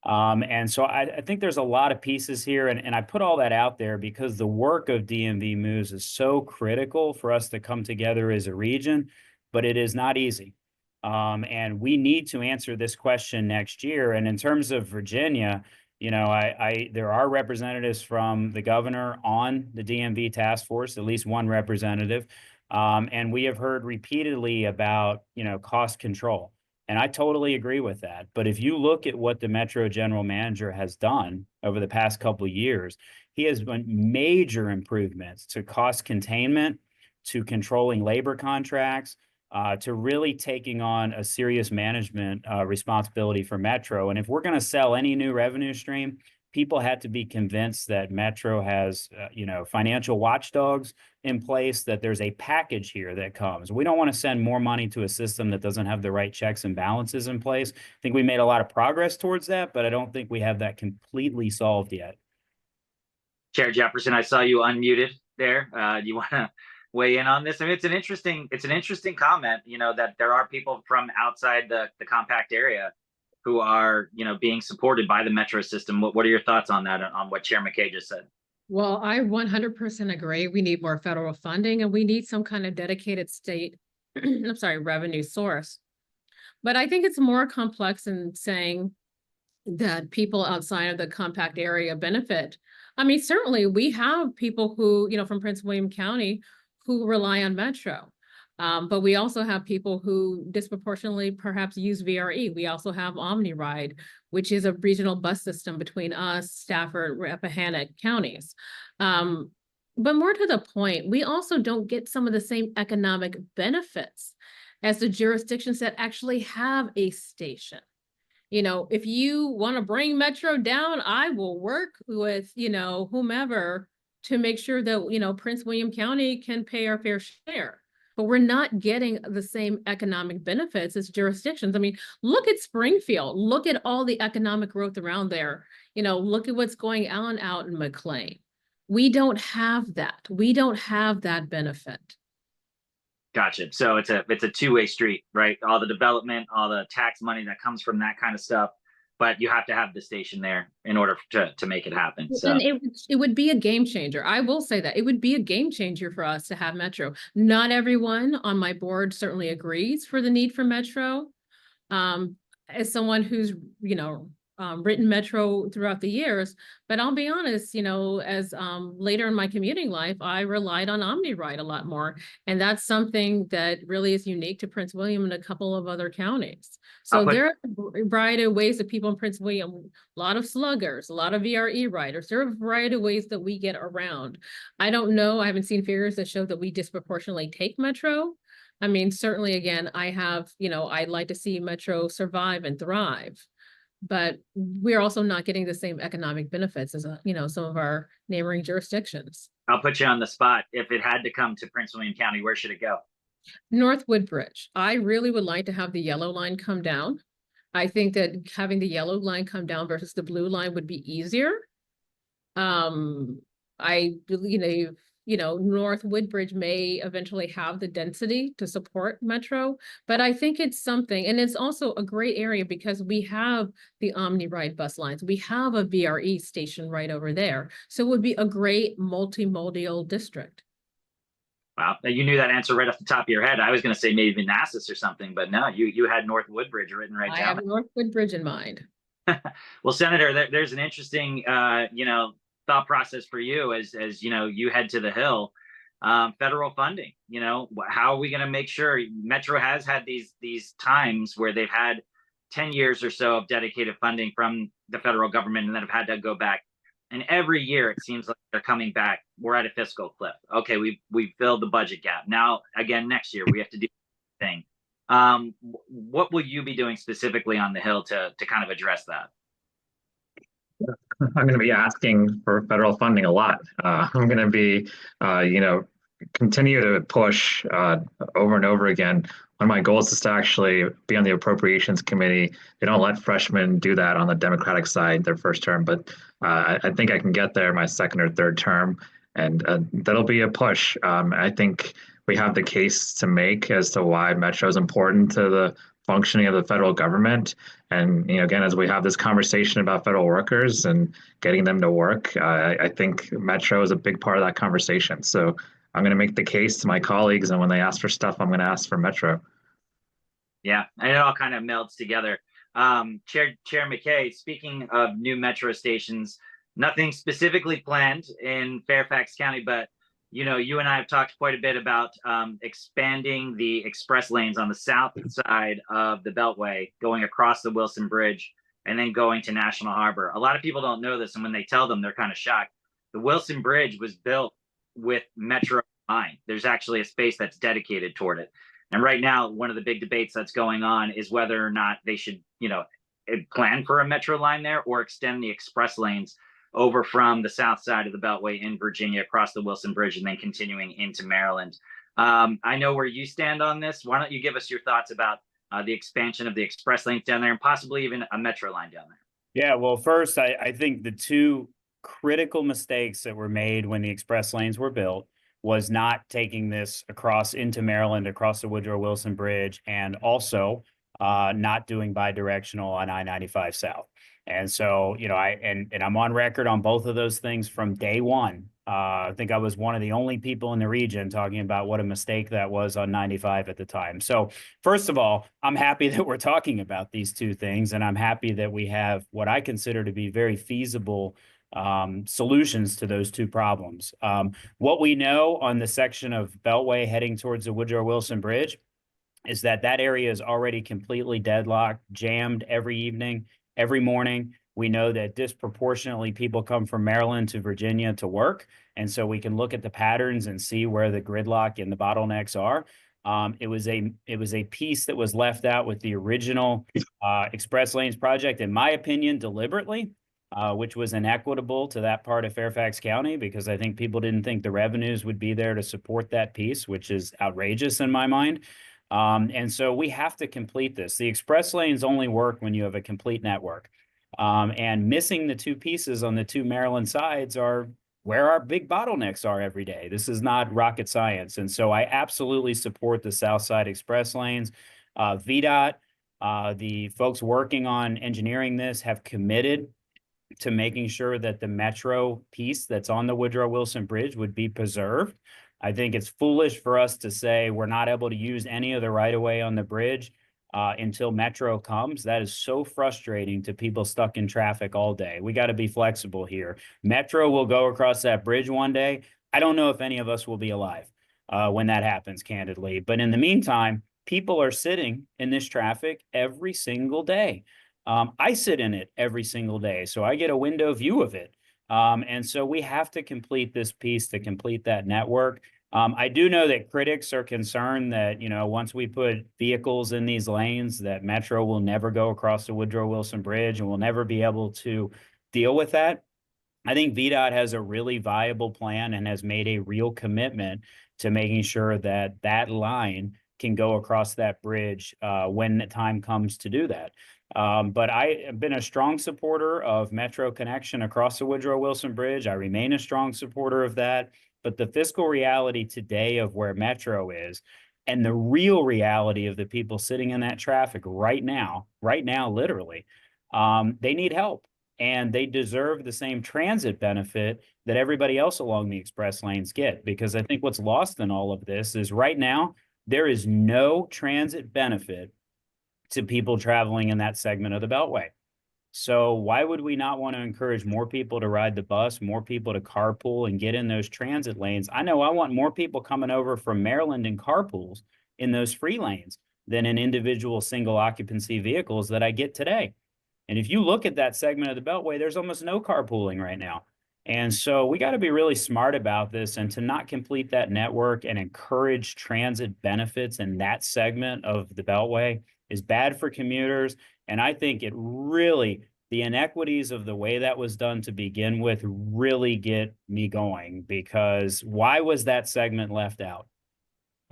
And so I think there's a lot of pieces here, and I put all that out there because the work of DMV Moves is so critical for us to come together as a region, but it is not easy. And we need to answer this question next year. And in terms of Virginia, there are representatives from the governor on the DMV task force, at least one representative. And we have heard repeatedly about, cost control. And I totally agree with that. But if you look at what the Metro general manager has done over the past couple of years, he has done major improvements to cost containment, to controlling labor contracts, to really taking on a serious management responsibility for Metro. And if we're going to sell any new revenue stream, people had to be convinced that Metro has, financial watchdogs in place, that there's a package here that comes. We don't want to send more money to a system that doesn't have the right checks and balances in place. I think we made a lot of progress towards that, but I don't think we have that completely solved yet. Chair Jefferson, I saw you unmuted there. Do you want to weigh in on this? I mean, it's an interesting comment, that there are people from outside the compact area who are, being supported by the Metro system. What are your thoughts on that, on what Chair McKay just said? Well, I 100% agree. We need more federal funding, and we need some kind of dedicated state, revenue source. But I think it's more complex in saying that people outside of the compact area benefit. I mean, certainly we have people who, from Prince William County who rely on Metro. But we also have people who disproportionately perhaps use VRE. We also have OmniRide, which is a regional bus system between us, Stafford, Rappahannock counties. But more to the point, we also don't get some of the same economic benefits as the jurisdictions that actually have a station. If you want to bring Metro down, I will work with, whomever to make sure that, Prince William County can pay our fair share. But we're not getting the same economic benefits as jurisdictions. I mean, look at Springfield. Look at all the economic growth around there. Look at what's going on out in McKay. We don't have that. We don't have that benefit. Gotcha. So it's a two-way street, right? All the development, all the tax money that comes from that kind of stuff, but you have to have the station there in order to make it happen. So. And it would be a game changer. I will say that it would be a game changer for us to have Metro. Not everyone on my board certainly agrees for the need for Metro. As someone who's, written Metro throughout the years, but I'll be honest, as later in my commuting life, I relied on OmniRide a lot more. And that's something that really is unique to Prince William and a couple of other counties. So there are a variety of ways that people in Prince William, a lot of sluggers, a lot of VRE riders, there are a variety of ways that we get around. I don't know, I haven't seen figures that show that we disproportionately take Metro. I mean, certainly, again, I have, I'd like to see Metro survive and thrive. But we're also not getting the same economic benefits as, some of our neighboring jurisdictions. I'll put you on the spot. If it had to come to Prince William County, where should it go? North Woodbridge. I really would like to have the yellow line come down. I think that having the yellow line come down versus the blue line would be easier. I believe, North Woodbridge may eventually have the density to support Metro, but I think it's something, and it's also a great area because we have the OmniRide bus lines. We have a VRE station right over there. So it would be a great multimodal district. Wow, you knew that answer right off the top of your head. I was going to say maybe Manassas or something, but no, you had North Woodbridge written right down. I have North Woodbridge in mind. Well, Senator, there's an interesting, thought process for you as you head to the Hill. federal funding. How are we going to make sure Metro has had these times where they've had 10 years or so of dedicated funding from the federal government and then have had to go back. And every year it seems like they're coming back. We're at a fiscal cliff. Okay, we've filled the budget gap. Now, again, next year we have to do the thing. What will you be doing specifically on the Hill to kind of address that? I'm going to be asking for federal funding a lot. I'm going to be, continue to push over and over again. One of my goals is to actually be on the Appropriations Committee. They don't let freshmen do that on the Democratic side their first term, but I think I can get there my second or third term, and that'll be a push. I think we have the case to make as to why Metro is important to the functioning of the federal government. And again, as we have this conversation about federal workers and getting them to work, I think Metro is a big part of that conversation. So I'm going to make the case to my colleagues, and when they ask for stuff, I'm going to ask for Metro. Yeah, and it all kind of melds together. Chair McKay, speaking of new Metro stations, nothing specifically planned in Fairfax County, but you and I have talked quite a bit about expanding the express lanes on the south side of the Beltway, going across the Wilson Bridge and then going to National Harbor. A lot of people don't know this, and when they tell them, they're kind of shocked. The Wilson Bridge was built with Metro in mind. There's actually a space that's dedicated toward it. And right now, one of the big debates that's going on is whether or not they should, plan for a Metro line there or extend the express lanes over from the south side of the Beltway in Virginia across the Wilson Bridge and then continuing into Maryland. I know where you stand on this. Why don't you give us your thoughts about the expansion of the express lanes down there and possibly even a Metro line down there? Yeah, well, first, I think the two critical mistakes that were made when the express lanes were built was not taking this across into Maryland, across the Woodrow Wilson Bridge, and also not doing bi-directional on I-95 South. And so, I'm on record on both of those things from day one. I think I was one of the only people in the region talking about what a mistake that was on 95 at the time. So first of all, I'm happy that we're talking about these two things, and I'm happy that we have what I consider to be very feasible solutions to those two problems. What we know on the section of Beltway heading towards the Woodrow Wilson Bridge is that area is already completely deadlocked, jammed every evening, every morning. We know that disproportionately people come from Maryland to Virginia to work. And so we can look at the patterns and see where the gridlock and the bottlenecks are. It was a piece that was left out with the original express lanes project, in my opinion, deliberately, which was inequitable to that part of Fairfax County, because I think people didn't think the revenues would be there to support that piece, which is outrageous in my mind. And so we have to complete this. The express lanes only work when you have a complete network. And missing the two pieces on the two Maryland sides are where our big bottlenecks are every day. This is not rocket science. And so I absolutely support the South Side express lanes. VDOT, the folks working on engineering this, have committed to making sure that the Metro piece that's on the Woodrow Wilson Bridge would be preserved. I think it's foolish for us to say we're not able to use any of the right-of-way on the bridge until Metro comes. That is so frustrating to people stuck in traffic all day. We got to be flexible here. Metro will go across that bridge one day. I don't know if any of us will be alive when that happens, candidly. But in the meantime, people are sitting in this traffic every single day. I sit in it every single day, so I get a window view of it. And so we have to complete this piece to complete that network. I do know that critics are concerned that, once we put vehicles in these lanes, that Metro will never go across the Woodrow Wilson Bridge and will never be able to deal with that. I think VDOT has a really viable plan and has made a real commitment to making sure that that line can go across that bridge when the time comes to do that. But I have been a strong supporter of Metro connection across the Woodrow Wilson Bridge. I remain a strong supporter of that. But the fiscal reality today of where Metro is and the real reality of the people sitting in that traffic right now, literally, they need help. And they deserve the same transit benefit that everybody else along the express lanes get. Because I think what's lost in all of this is right now, there is no transit benefit to people traveling in that segment of the Beltway. So why would we not want to encourage more people to ride the bus, more people to carpool and get in those transit lanes? I know I want more people coming over from Maryland in carpools in those free lanes than in individual single occupancy vehicles that I get today. And if you look at that segment of the Beltway, there's almost no carpooling right now. And so we got to be really smart about this, and to not complete that network and encourage transit benefits in that segment of the Beltway is bad for commuters. And I think it really, the inequities of the way that was done to begin with really get me going, because why was that segment left out?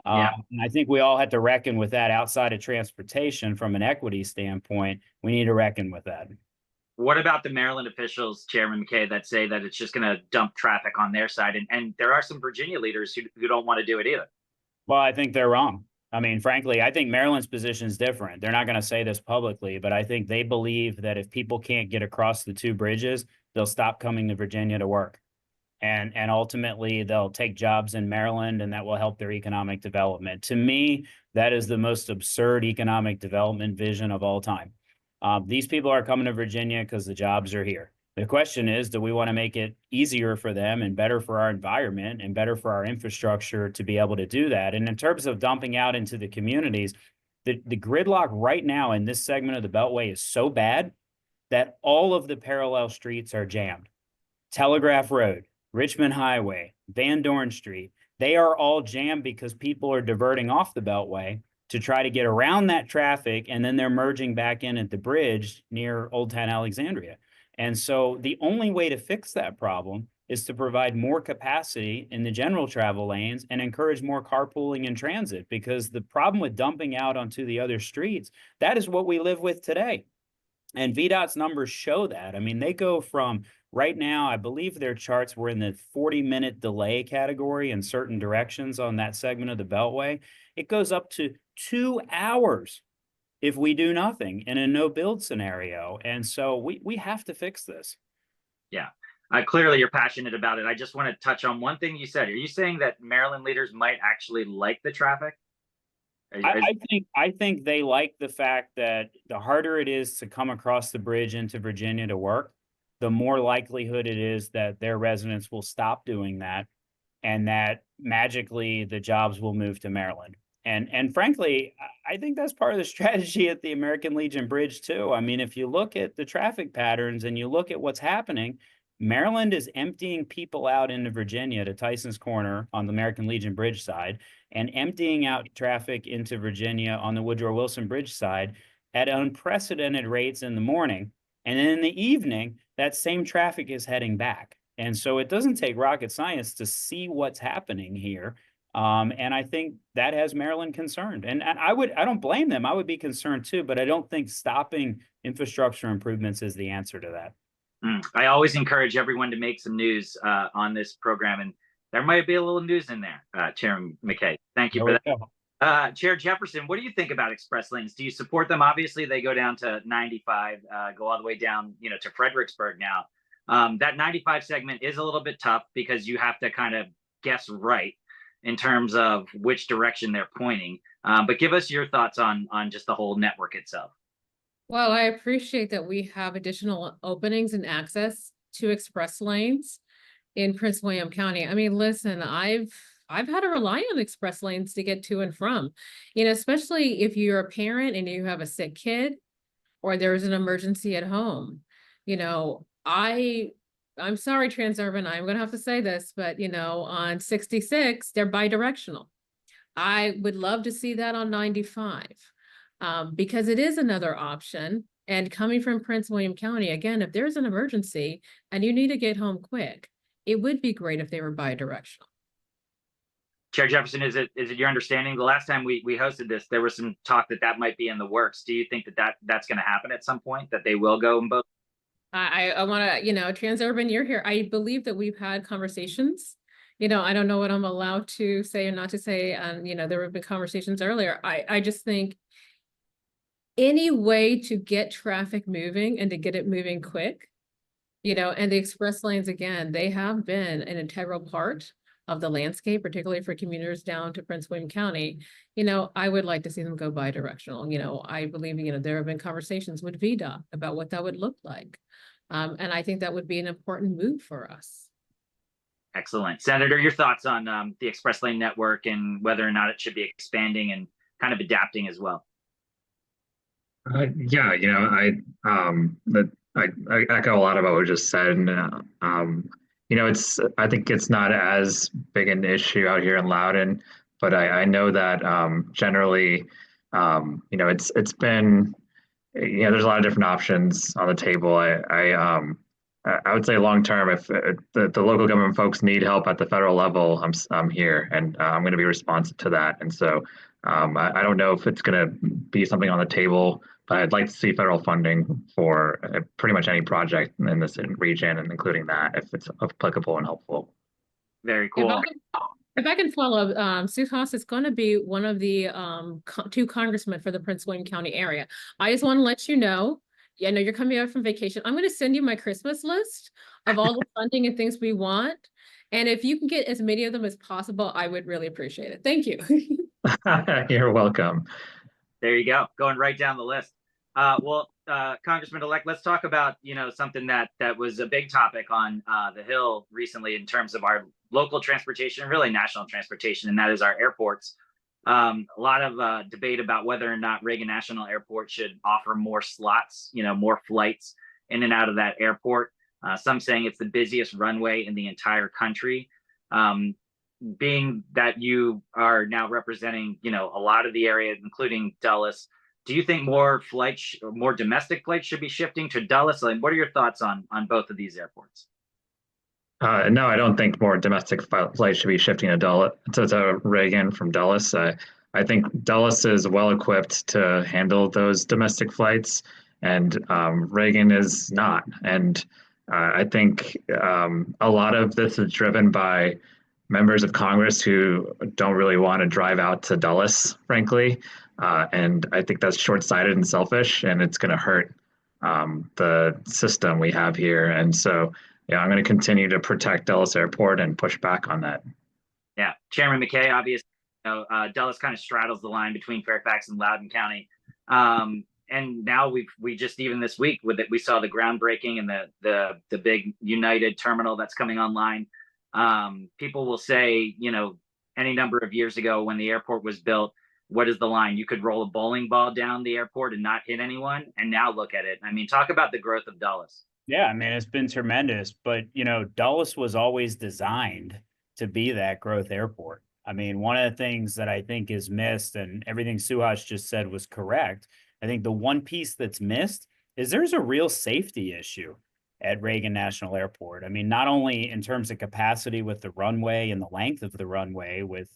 Yeah. And I think we all had to reckon with that. Outside of transportation, from an equity standpoint, we need to reckon with that. What about the Maryland officials, Chairman McKay, that say that it's just going to dump traffic on their side? And there are some Virginia leaders who don't want to do it either. Well, I think they're wrong. I mean, frankly, I think Maryland's position is different. They're not going to say this publicly, but I think they believe that if people can't get across the two bridges, they'll stop coming to Virginia to work. And ultimately, they'll take jobs in Maryland, and that will help their economic development. To me, that is the most absurd economic development vision of all time. These people are coming to Virginia because the jobs are here. The question is, do we want to make it easier for them and better for our environment and better for our infrastructure to be able to do that? And in terms of dumping out into the communities, the gridlock right now in this segment of the Beltway is so bad that all of the parallel streets are jammed. Telegraph Road, Richmond Highway, Van Dorn Street, they are all jammed because people are diverting off the Beltway to try to get around that traffic, and then they're merging back in at the bridge near Old Town Alexandria. And so the only way to fix that problem is to provide more capacity in the general travel lanes and encourage more carpooling and transit, because the problem with dumping out onto the other streets, that is what we live with today. And VDOT's numbers show that. I mean, they go from right now, I believe their charts were in the 40-minute delay category in certain directions on that segment of the Beltway. It goes up to 2 hours if we do nothing in a no build scenario. And so we have to fix this. Yeah. Clearly you're passionate about it. I just want to touch on one thing you said. Are you saying that Maryland leaders might actually like the traffic? I think they like the fact that the harder it is to come across the bridge into Virginia to work, the more likelihood it is that their residents will stop doing that, and that magically the jobs will move to Maryland. And frankly, I think that's part of the strategy at the American Legion Bridge too. I mean, if you look at the traffic patterns and you look at what's happening, Maryland is emptying people out into Virginia to Tyson's Corner on the American Legion Bridge side, and emptying out traffic into Virginia on the Woodrow Wilson Bridge side at unprecedented rates in the morning. And then in the evening, that same traffic is heading back. And so it doesn't take rocket science to see what's happening here. And I think that has Maryland concerned. And I don't blame them. I would be concerned too, but I don't think stopping infrastructure improvements is the answer to that. I always encourage everyone to make some news on this program, and there might be a little news in there, Chairman McKay. Thank you for that. Chair Jefferson, what do you think about express lanes? Do you support them? Obviously, they go down to 95, go all the way down, to Fredericksburg now. That 95 segment is a little bit tough because you have to kind of guess right in terms of which direction they're pointing. But give us your thoughts on just the whole network itself. Well, I appreciate that we have additional openings and access to express lanes in Prince William County. I mean, listen, I've had to rely on express lanes to get to and from, especially if you're a parent and you have a sick kid or there's an emergency at home. I'm sorry, Transurban, I'm going to have to say this, but on 66, they're bidirectional. I would love to see that on 95. Because it is another option. And coming from Prince William County, again, if there's an emergency and you need to get home quick, it would be great if they were bidirectional. Chair Jefferson, is it your understanding? The last time we hosted this, there was some talk that might be in the works. Do you think that's going to happen at some point, that they will go in both? I want to, Transurban, you're here. I believe that we've had conversations. I don't know what I'm allowed to say or not to say. There have been conversations earlier. I just think any way to get traffic moving and to get it moving quick, and the express lanes, again, they have been an integral part of the landscape, particularly for commuters down to Prince William County, I would like to see them go bi-directional. I believe, there have been conversations with VDOT about what that would look like. And I think that would be an important move for us. Excellent. Senator, your thoughts on the express lane network and whether or not it should be expanding and kind of adapting as well? Yeah, I echo a lot of what was just said. And, I think it's not as big an issue out here in Loudoun, but I know that generally, it's been, there's a lot of different options on the table. I would say long term, if the local government folks need help at the federal level, I'm here, and I'm going to be responsive to that. And so I don't know if it's going to be something on the table, but I'd like to see federal funding for pretty much any project in this region, and including that, if it's applicable and helpful. Very cool. If I can follow up, Suhas is going to be one of the two congressmen for the Prince William County area. I just want to let you know. Yeah, I know you're coming out from vacation. I'm going to send you my Christmas list of all the funding and things we want. And if you can get as many of them as possible, I would really appreciate it. Thank you. You're welcome. There you go. Going right down the list. Congressman-elect, let's talk about, something that was a big topic on the Hill recently in terms of our local transportation, really national transportation, and that is our airports. A lot of debate about whether or not Reagan National Airport should offer more slots, more flights in and out of that airport. Some saying it's the busiest runway in the entire country. Being that you are now representing, a lot of the area, including Dulles, do you think more domestic flights should be shifting to Dulles? Like, what are your thoughts on both of these airports? No, I don't think more domestic flights should be shifting to Reagan from Dulles. I think Dulles is well equipped to handle those domestic flights, and Reagan is not. And I think a lot of this is driven by members of Congress who don't really want to drive out to Dulles, frankly. And I think that's short-sighted and selfish, and it's going to hurt the system we have here. And so, yeah, I'm going to continue to protect Dulles Airport and push back on that. Yeah, Chairman McKay, obviously, Dulles kind of straddles the line between Fairfax and Loudoun County. And now we just even this week with it, we saw the groundbreaking and the big United terminal that's coming online. People will say, any number of years ago when the airport was built, what is the line? You could roll a bowling ball down the airport and not hit anyone. And now look at it. I mean, talk about the growth of Dulles. Yeah, I mean, it's been tremendous, but Dulles was always designed to be that growth airport. I mean, one of the things that I think is missed, and everything Suhas just said was correct. I think the one piece that's missed is there's a real safety issue at Reagan National Airport. I mean, not only in terms of capacity with the runway and the length of the runway with,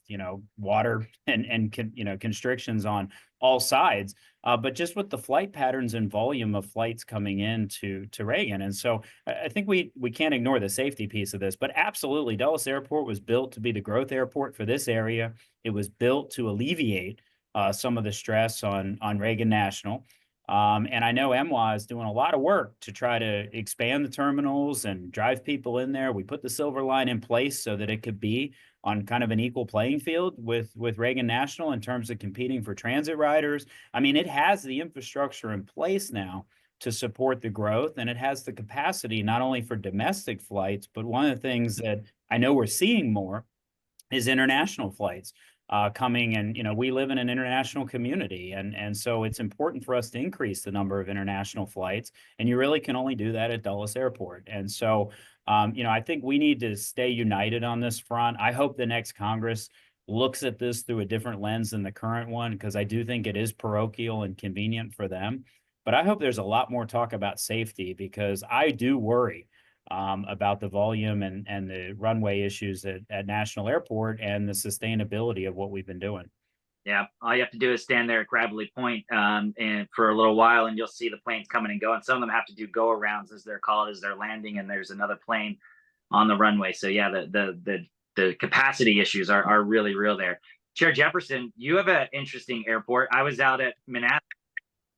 water and constrictions on all sides, but just with the flight patterns and volume of flights coming in to Reagan. And so I think we can't ignore the safety piece of this, but absolutely Dulles Airport was built to be the growth airport for this area. It was built to alleviate some of the stress on Reagan National. And I know MWA is doing a lot of work to try to expand the terminals and drive people in there. We put the Silver Line in place so that it could be on kind of an equal playing field with Reagan National in terms of competing for transit riders. I mean, it has the infrastructure in place now to support the growth, and it has the capacity not only for domestic flights, but one of the things that I know we're seeing more is international flights. Coming, and we live in an international community, and so it's important for us to increase the number of international flights, and you really can only do that at Dulles Airport. And so I think we need to stay united on this front. I hope the next Congress looks at this through a different lens than the current one, because I do think it is parochial and convenient for them. But I hope there's a lot more talk about safety, because I do worry about the volume and the runway issues at National Airport and the sustainability of what we've been doing. Yeah, all you have to do is stand there at Gravelly Point and for a little while, and you'll see the planes coming and going. Some of them have to do go-arounds, as they're called, as they're landing, and there's another plane on the runway. So yeah, the capacity issues are really real there. Chair Jefferson, you have an interesting airport. I was out at Manassas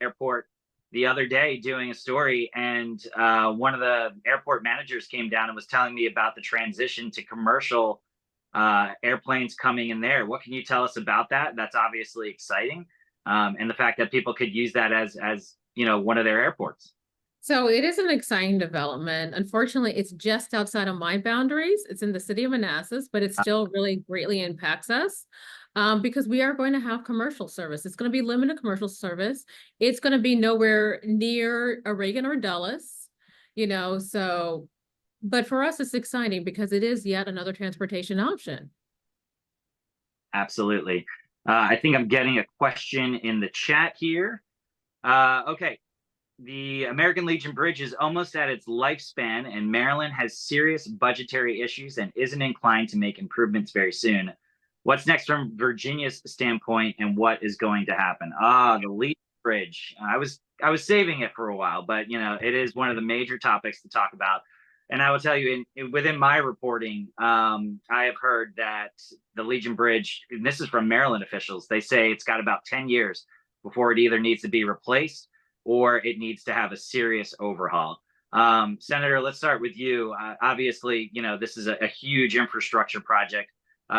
Airport the other day doing a story, and one of the airport managers came down and was telling me about the transition to commercial airplanes coming in there. What can you tell us about that? That's obviously exciting. And the fact that people could use that as one of their airports. So it is an exciting development. Unfortunately, it's just outside of my boundaries. It's in the city of Manassas, but it still really greatly impacts us because we are going to have commercial service. It's going to be limited commercial service. It's going to be nowhere near Reagan or Dulles, so, but for us, it's exciting because it is yet another transportation option. Absolutely. I think I'm getting a question in the chat here. Okay. The American Legion Bridge is almost at its lifespan, and Maryland has serious budgetary issues and isn't inclined to make improvements very soon. What's next from Virginia's standpoint, and what is going to happen? The Legion Bridge. I was saving it for a while, but it is one of the major topics to talk about. And I will tell you, within my reporting, I have heard that the Legion Bridge, and this is from Maryland officials, they say it's got about 10 years before it either needs to be replaced or it needs to have a serious overhaul. Senator, let's start with you. Obviously, this is a huge infrastructure project.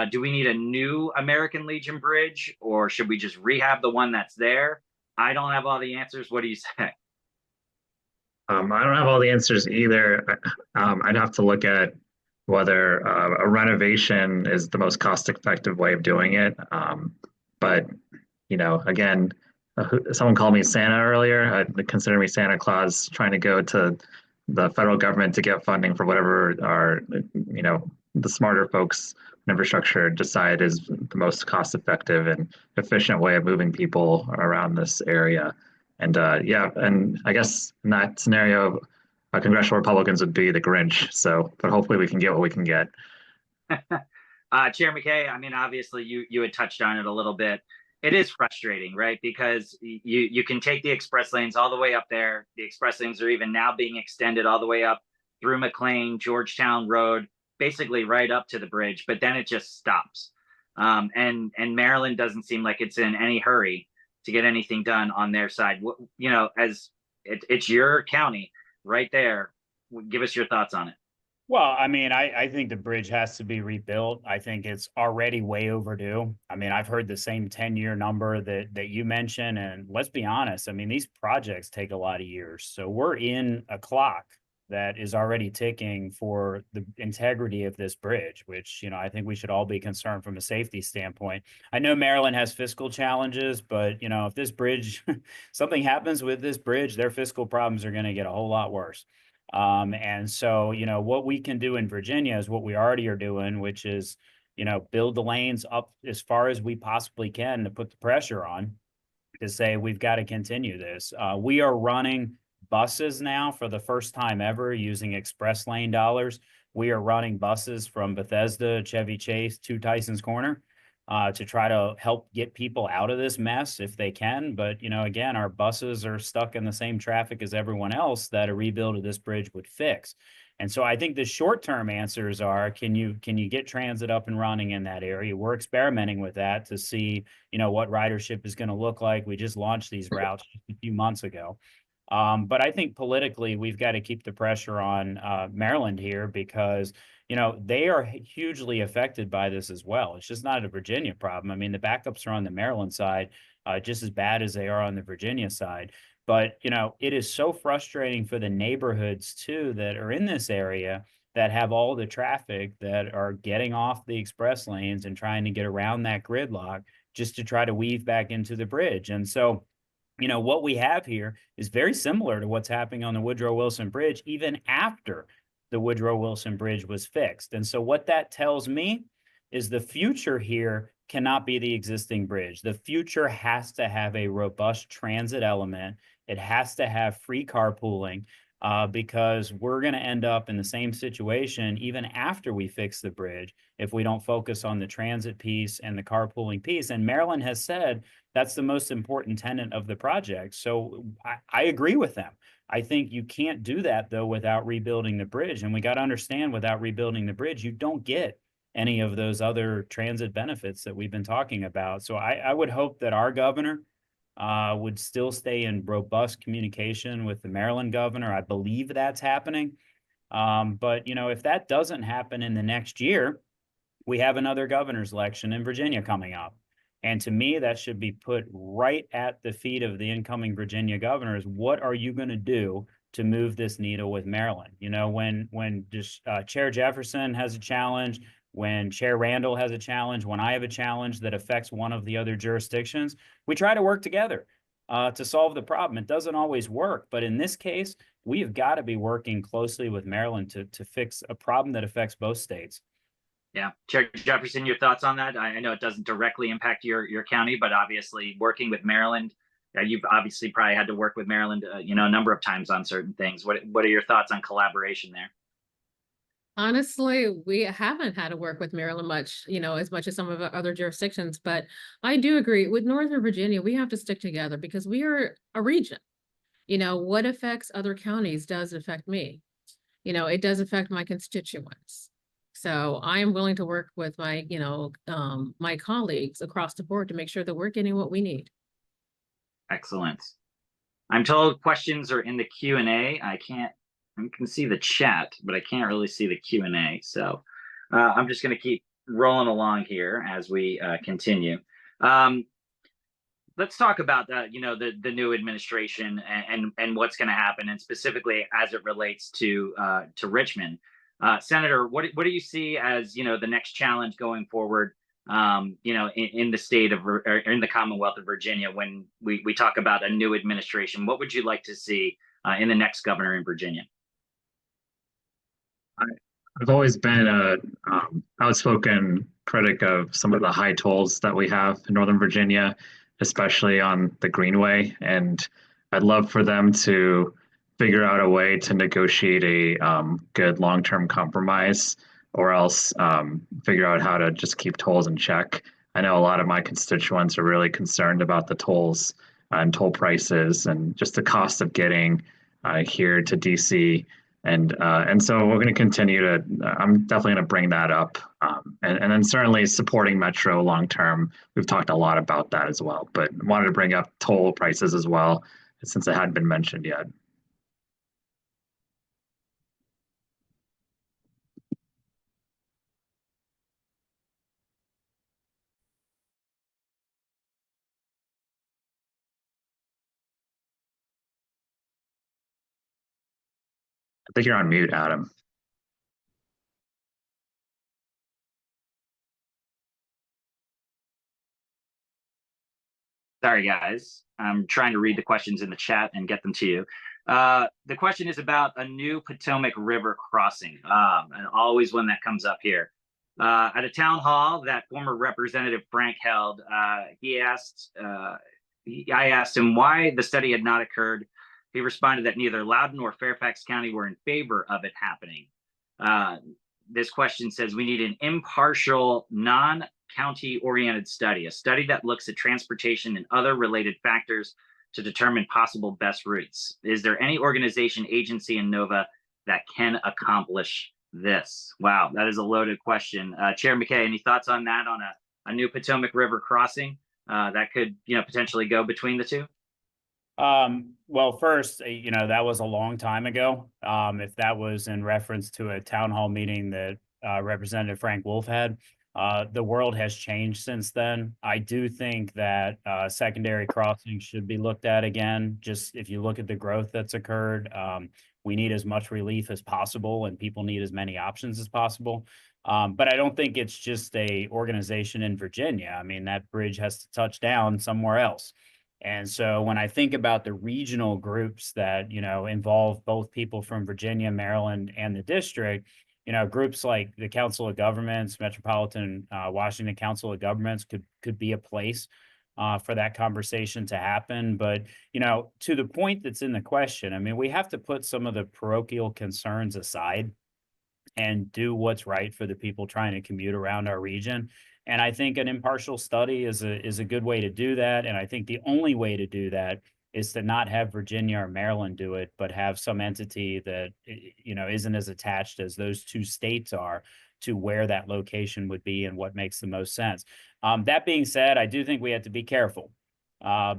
Do we need a new American Legion Bridge, or should we just rehab the one that's there? I don't have all the answers. What do you say? I don't have all the answers either. I'd have to look at whether a renovation is the most cost-effective way of doing it. But again, someone called me Santa earlier. Consider me Santa Claus trying to go to the federal government to get funding for whatever our, the smarter folks in infrastructure decide is the most cost-effective and efficient way of moving people around this area. And and I guess in that scenario, congressional Republicans would be the Grinch. So, but hopefully we can get what we can get. Chair McKay, I mean, obviously you had touched on it a little bit. It is frustrating, right? Because you can take the express lanes all the way up there. The express lanes are even now being extended all the way up through McLean, Georgetown Road, basically right up to the bridge, but then it just stops. And Maryland doesn't seem like it's in any hurry to get anything done on their side. As it's your county right there. Give us your thoughts on it. Well, I mean, I think the bridge has to be rebuilt. I think it's already way overdue. I mean, I've heard the same 10-year number that you mentioned, and let's be honest, I mean, these projects take a lot of years. So we're in a clock that is already ticking for the integrity of this bridge, which, I think we should all be concerned from a safety standpoint. I know Maryland has fiscal challenges, but, if this bridge, something happens with this bridge, their fiscal problems are going to get a whole lot worse. And so, what we can do in Virginia is what we already are doing, which is, build the lanes up as far as we possibly can to put the pressure on to say we've got to continue this. We are running buses now for the first time ever using express lane dollars. We are running buses from Bethesda, Chevy Chase to Tyson's Corner to try to help get people out of this mess if they can. But, again, our buses are stuck in the same traffic as everyone else that a rebuild of this bridge would fix. And so I think the short-term answers are, can you get transit up and running in that area? We're experimenting with that to see, what ridership is going to look like. We just launched these routes a few months ago. But I think politically, we've got to keep the pressure on Maryland here because, they are hugely affected by this as well. It's just not a Virginia problem. I mean, the backups are on the Maryland side just as bad as they are on the Virginia side. But, it is so frustrating for the neighborhoods, too, that are in this area that have all the traffic that are getting off the express lanes and trying to get around that gridlock just to try to weave back into the bridge. And so, what we have here is very similar to what's happening on the Woodrow Wilson Bridge, even after the Woodrow Wilson Bridge was fixed. And so what that tells me is the future here cannot be the existing bridge. The future has to have a robust transit element. It has to have free carpooling because we're going to end up in the same situation even after we fix the bridge if we don't focus on the transit piece and the carpooling piece. And Maryland has said that's the most important tenet of the project. So I agree with them. I think you can't do that, though, without rebuilding the bridge. And we got to understand, without rebuilding the bridge, you don't get any of those other transit benefits that we've been talking about. So I would hope that our governor would still stay in robust communication with the Maryland governor. I believe that's happening. But, if that doesn't happen in the next year, we have another governor's election in Virginia coming up. And to me, that should be put right at the feet of the incoming Virginia governors. What are you going to do to move this needle with Maryland? You know, when just Chair Jefferson has a challenge, when Chair Randall has a challenge, when I have a challenge that affects one of the other jurisdictions, we try to work together to solve the problem. It doesn't always work, but in this case, we have got to be working closely with Maryland to fix a problem that affects both states. Yeah, Chair Jefferson, your thoughts on that? I know it doesn't directly impact your county, but obviously working with Maryland, you've obviously probably had to work with Maryland, you know, a number of times on certain things. What are your thoughts on collaboration there? Honestly, we haven't had to work with Maryland much, you know, as much as some of our other jurisdictions, but I do agree with Northern Virginia, we have to stick together because we are a region. You know, what affects other counties does affect me. You know, it does affect my constituents. So I am willing to work with my, you know, my colleagues across the board to make sure that we're getting what we need. Excellent. I'm told questions are in the Q&A. I can see the chat, but I can't really see the Q&A. So I'm just going to keep rolling along here as we continue. Let's talk about you know, the new administration and what's going to happen, and specifically as it relates to Richmond. Senator, what do you see as, you know, the next challenge going forward, you know, in the state of, or in the Commonwealth of Virginia, when we talk about a new administration? What would you like to see in the next governor in Virginia? I've always been a outspoken critic of some of the high tolls that we have in Northern Virginia, especially on the Greenway. And I'd love for them to figure out a way to negotiate a good long-term compromise, or else figure out how to just keep tolls in check. I know a lot of my constituents are really concerned about the tolls and toll prices and just the cost of getting here to DC. And so we're going to continue to, I'm definitely going to bring that up. And then certainly supporting Metro long-term. We've talked a lot about that as well, but wanted to bring up toll prices as well, since it hadn't been mentioned yet. I think you're on mute, Adam. Sorry, guys. I'm trying to read the questions in the chat and get them to you. The question is about a new Potomac River crossing, and always one that comes up here. At a town hall that former Representative Frank held, I asked him why the study had not occurred. He responded that neither Loudoun nor Fairfax County were in favor of it happening. This question says, we need an impartial, non-county oriented study, a study that looks at transportation and other related factors to determine possible best routes. Is there any organization, agency in Nova that can accomplish this? Wow, that is a loaded question. Chair McKay, any thoughts on that, on a new Potomac River crossing that could, you know, potentially go between the two? Well, first, you know, that was a long time ago. If that was in reference to a town hall meeting that Representative Frank Wolf had, the world has changed since then. I do think that secondary crossings should be looked at again. Just if you look at the growth that's occurred, we need as much relief as possible, and people need as many options as possible. But I don't think it's just a organization in Virginia. I mean, that bridge has to touch down somewhere else. And so when I think about the regional groups that, you know, involve both people from Virginia, Maryland, and the district, you know, groups like the Council of Governments, Metropolitan Washington Council of Governments could be a place for that conversation to happen. But, you know, to the point that's in the question, I mean, we have to put some of the parochial concerns aside and do what's right for the people trying to commute around our region. And I think an impartial study is a good way to do that. And I think the only way to do that is to not have Virginia or Maryland do it, but have some entity that, you know, isn't as attached as those two states are to where that location would be and what makes the most sense. That being said, I do think we have to be careful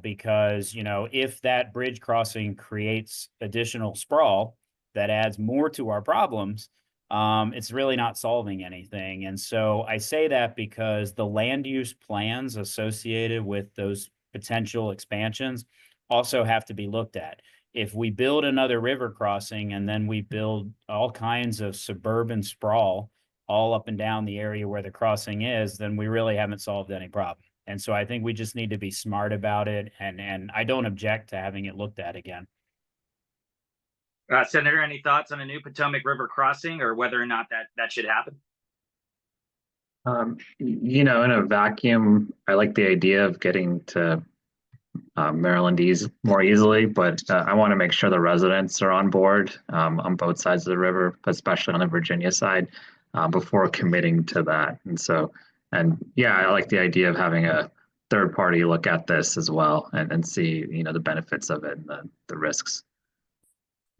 because, you know, if that bridge crossing creates additional sprawl that adds more to our problems, it's really not solving anything. And so I say that because the land use plans associated with those potential expansions also have to be looked at. If we build another river crossing and then we build all kinds of suburban sprawl all up and down the area where the crossing is, then we really haven't solved any problem. And so I think we just need to be smart about it. And I don't object to having it looked at again. Senator, any thoughts on a new Potomac River crossing or whether or not that should happen? You know, in a vacuum, I like the idea of getting to Maryland more easily, but I want to make sure the residents are on board on both sides of the river, especially on the Virginia side, before committing to that. And yeah, I like the idea of having a third party look at this as well and see, you know, the benefits of it and the risks.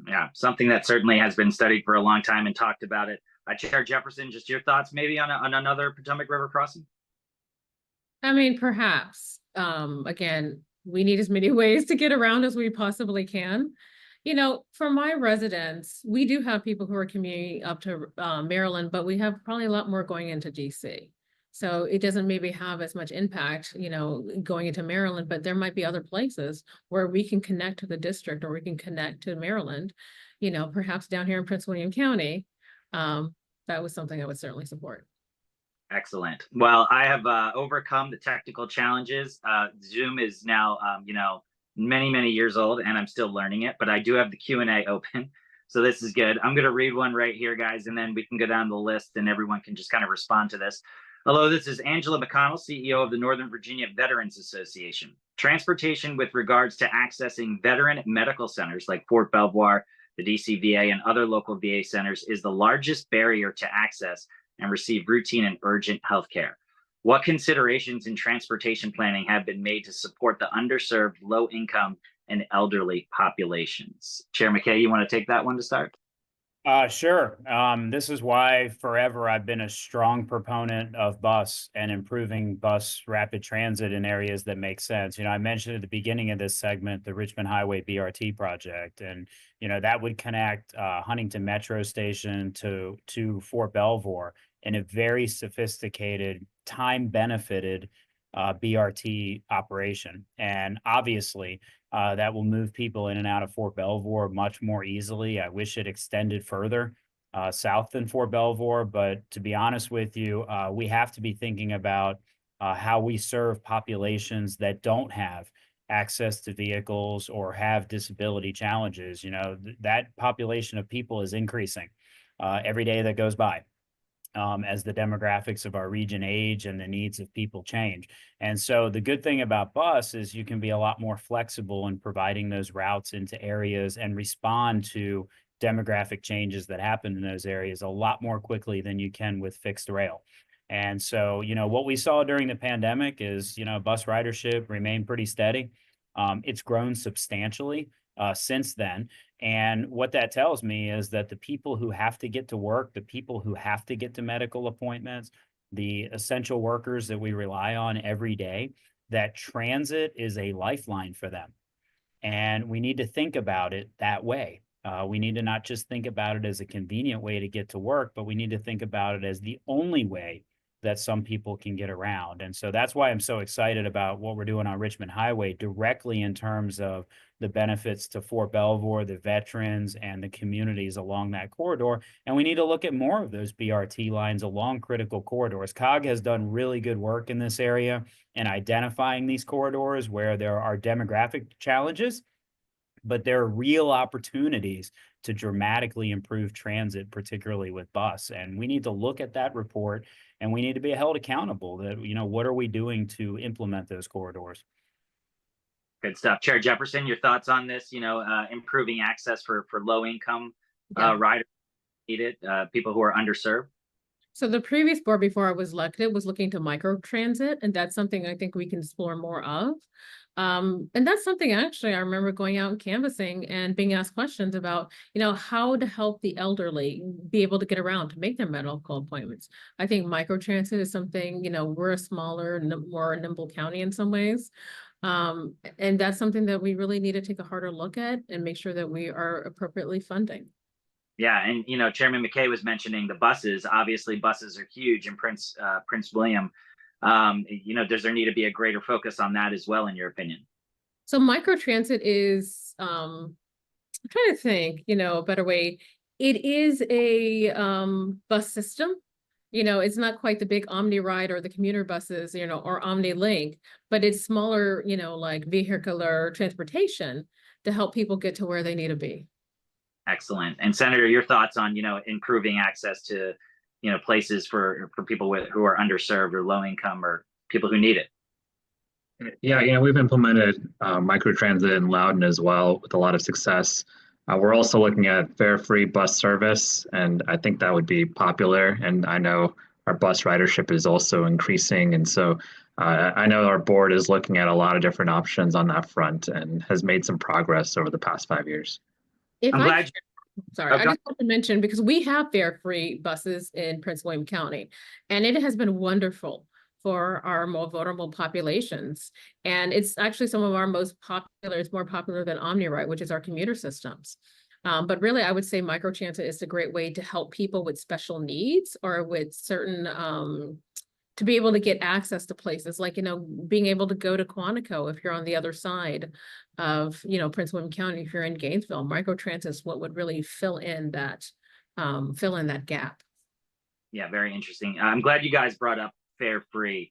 Yeah, something that certainly has been studied for a long time and talked about it. Chair Jefferson, just your thoughts maybe on another Potomac River crossing? I mean, perhaps. Again, we need as many ways to get around as we possibly can. You know, for my residents, we do have people who are commuting up to Maryland, but we have probably a lot more going into DC. So it doesn't maybe have as much impact, you know, going into Maryland, but there might be other places where we can connect to the district or we can connect to Maryland, you know, perhaps down here in Prince William County. That was something I would certainly support. Excellent. Well, I have overcome the technical challenges. Zoom is now, you know, many years old and I'm still learning it, but I do have the Q&A open. So this is good. I'm going to read one right here, guys, and then we can go down the list and everyone can just kind of respond to this. Hello, this is Angela McConnell, CEO of the Northern Virginia Veterans Association. Transportation with regards to accessing veteran medical centers like Fort Belvoir, the DC VA, and other local VA centers is the largest barrier to access and receive routine and urgent health care. What considerations in transportation planning have been made to support the underserved, low-income, and elderly populations? Chair McKay, you want to take that one to start? Sure. This is why forever I've been a strong proponent of bus and improving bus rapid transit in areas that make sense. You know, I mentioned at the beginning of this segment, the Richmond Highway BRT project, and, you know, that would connect Huntington Metro Station to Fort Belvoir in a very sophisticated, time-benefited BRT operation. And obviously, that will move people in and out of Fort Belvoir much more easily. I wish it extended further south than Fort Belvoir, but to be honest with you, we have to be thinking about how we serve populations that don't have access to vehicles or have disability challenges. You know, that population of people is increasing every day that goes by. As the demographics of our region age and the needs of people change. And so the good thing about bus is you can be a lot more flexible in providing those routes into areas and respond to demographic changes that happen in those areas a lot more quickly than you can with fixed rail. And so, you know, what we saw during the pandemic is, you know, bus ridership remained pretty steady. It's grown substantially since then. And what that tells me is that the people who have to get to work, the people who have to get to medical appointments, the essential workers that we rely on every day, that transit is a lifeline for them. And we need to think about it that way. We need to not just think about it as a convenient way to get to work, but we need to think about it as the only way that some people can get around. And so that's why I'm so excited about what we're doing on Richmond Highway directly in terms of the benefits to Fort Belvoir, the veterans, and the communities along that corridor. And we need to look at more of those BRT lines along critical corridors. COG has done really good work in this area in identifying these corridors where there are demographic challenges, but there are real opportunities to dramatically improve transit, particularly with bus. And we need to look at that report and we need to be held accountable that, you know, what are we doing to implement those corridors? Good stuff. Chair Jefferson, your thoughts on this, you know, improving access for low income riders needed, people who are underserved? So the previous board before I was elected was looking to microtransit, and that's something I think we can explore more of. And that's something actually I remember going out and canvassing and being asked questions about, you know, how to help the elderly be able to get around to make their medical appointments. I think microtransit is something, you know, we're a smaller, more nimble county in some ways. And that's something that we really need to take a harder look at and make sure that we are appropriately funding. Yeah, and Chairman McKay was mentioning the buses. Obviously, buses are huge in Prince William. Does there need to be a greater focus on that as well, in your opinion? So microtransit is, I'm trying to think, a better way. It is a bus system. It's not quite the big Omni Ride or the commuter buses, or Omni Link, but it's smaller, like vehicular transportation to help people get to where they need to be. Excellent. And Senator, your thoughts on, improving access to, places for people who are underserved or low income or people who need it? Yeah, we've implemented microtransit in Loudoun as well with a lot of success. We're also looking at fare-free bus service, and I think that would be popular. And I know our bus ridership is also increasing. And so I know our board is looking at a lot of different options on that front and has made some progress over the past 5 years. If I'm glad Sorry, I just want to mention, because we have fare-free buses in Prince William County, and it has been wonderful for our more vulnerable populations. And it's actually some of our most popular, it's more popular than OmniRide, which is our commuter systems. But really, I would say microtransit is a great way to help people with special needs or with certain, to be able to get access to places like, being able to go to Quantico if you're on the other side of, Prince William County, if you're in Gainesville. Microtransit is what would really fill in that gap. Yeah, very interesting. I'm glad you guys brought up fare free.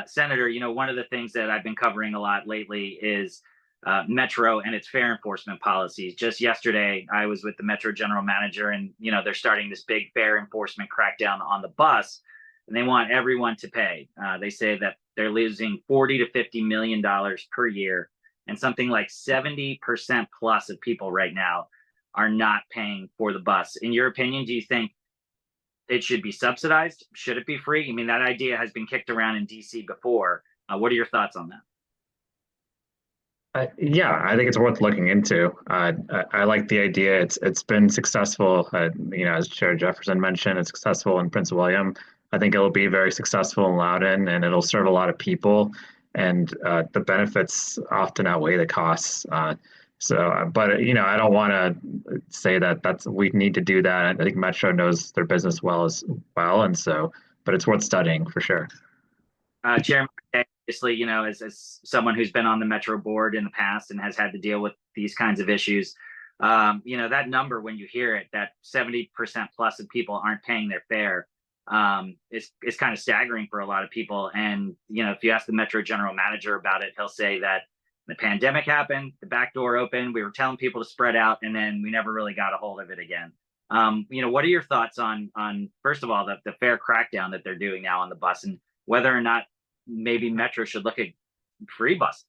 Senator, one of the things that I've been covering a lot lately is Metro and its fare enforcement policies. Just yesterday, I was with the Metro general manager, and they're starting this big fare enforcement crackdown on the bus, and they want everyone to pay. They say that they're losing $40 to $50 million per year, and something like 70% plus of people right now are not paying for the bus. In your opinion, do you think it should be subsidized? Should it be free? I mean, that idea has been kicked around in DC before. What are your thoughts on that? Yeah, I think it's worth looking into. I like the idea. It's been successful. As Chair Jefferson mentioned, it's successful in Prince William. I think it'll be very successful in Loudoun, and it'll serve a lot of people. And the benefits often outweigh the costs. But I don't want to say that we need to do that. I think Metro knows their business well as well, and so, but it's worth studying for sure. Chairman, obviously, as someone who's been on the Metro board in the past and has had to deal with these kinds of issues, that number, when you hear it, that 70% plus of people aren't paying their fare, is kind of staggering for a lot of people. And, if you ask the Metro general manager about it, he'll say that the pandemic happened, the back door opened, we were telling people to spread out, and then we never really got a hold of it again. What are your thoughts on first of all, the fare crackdown that they're doing now on the bus, and whether or not maybe Metro should look at free buses?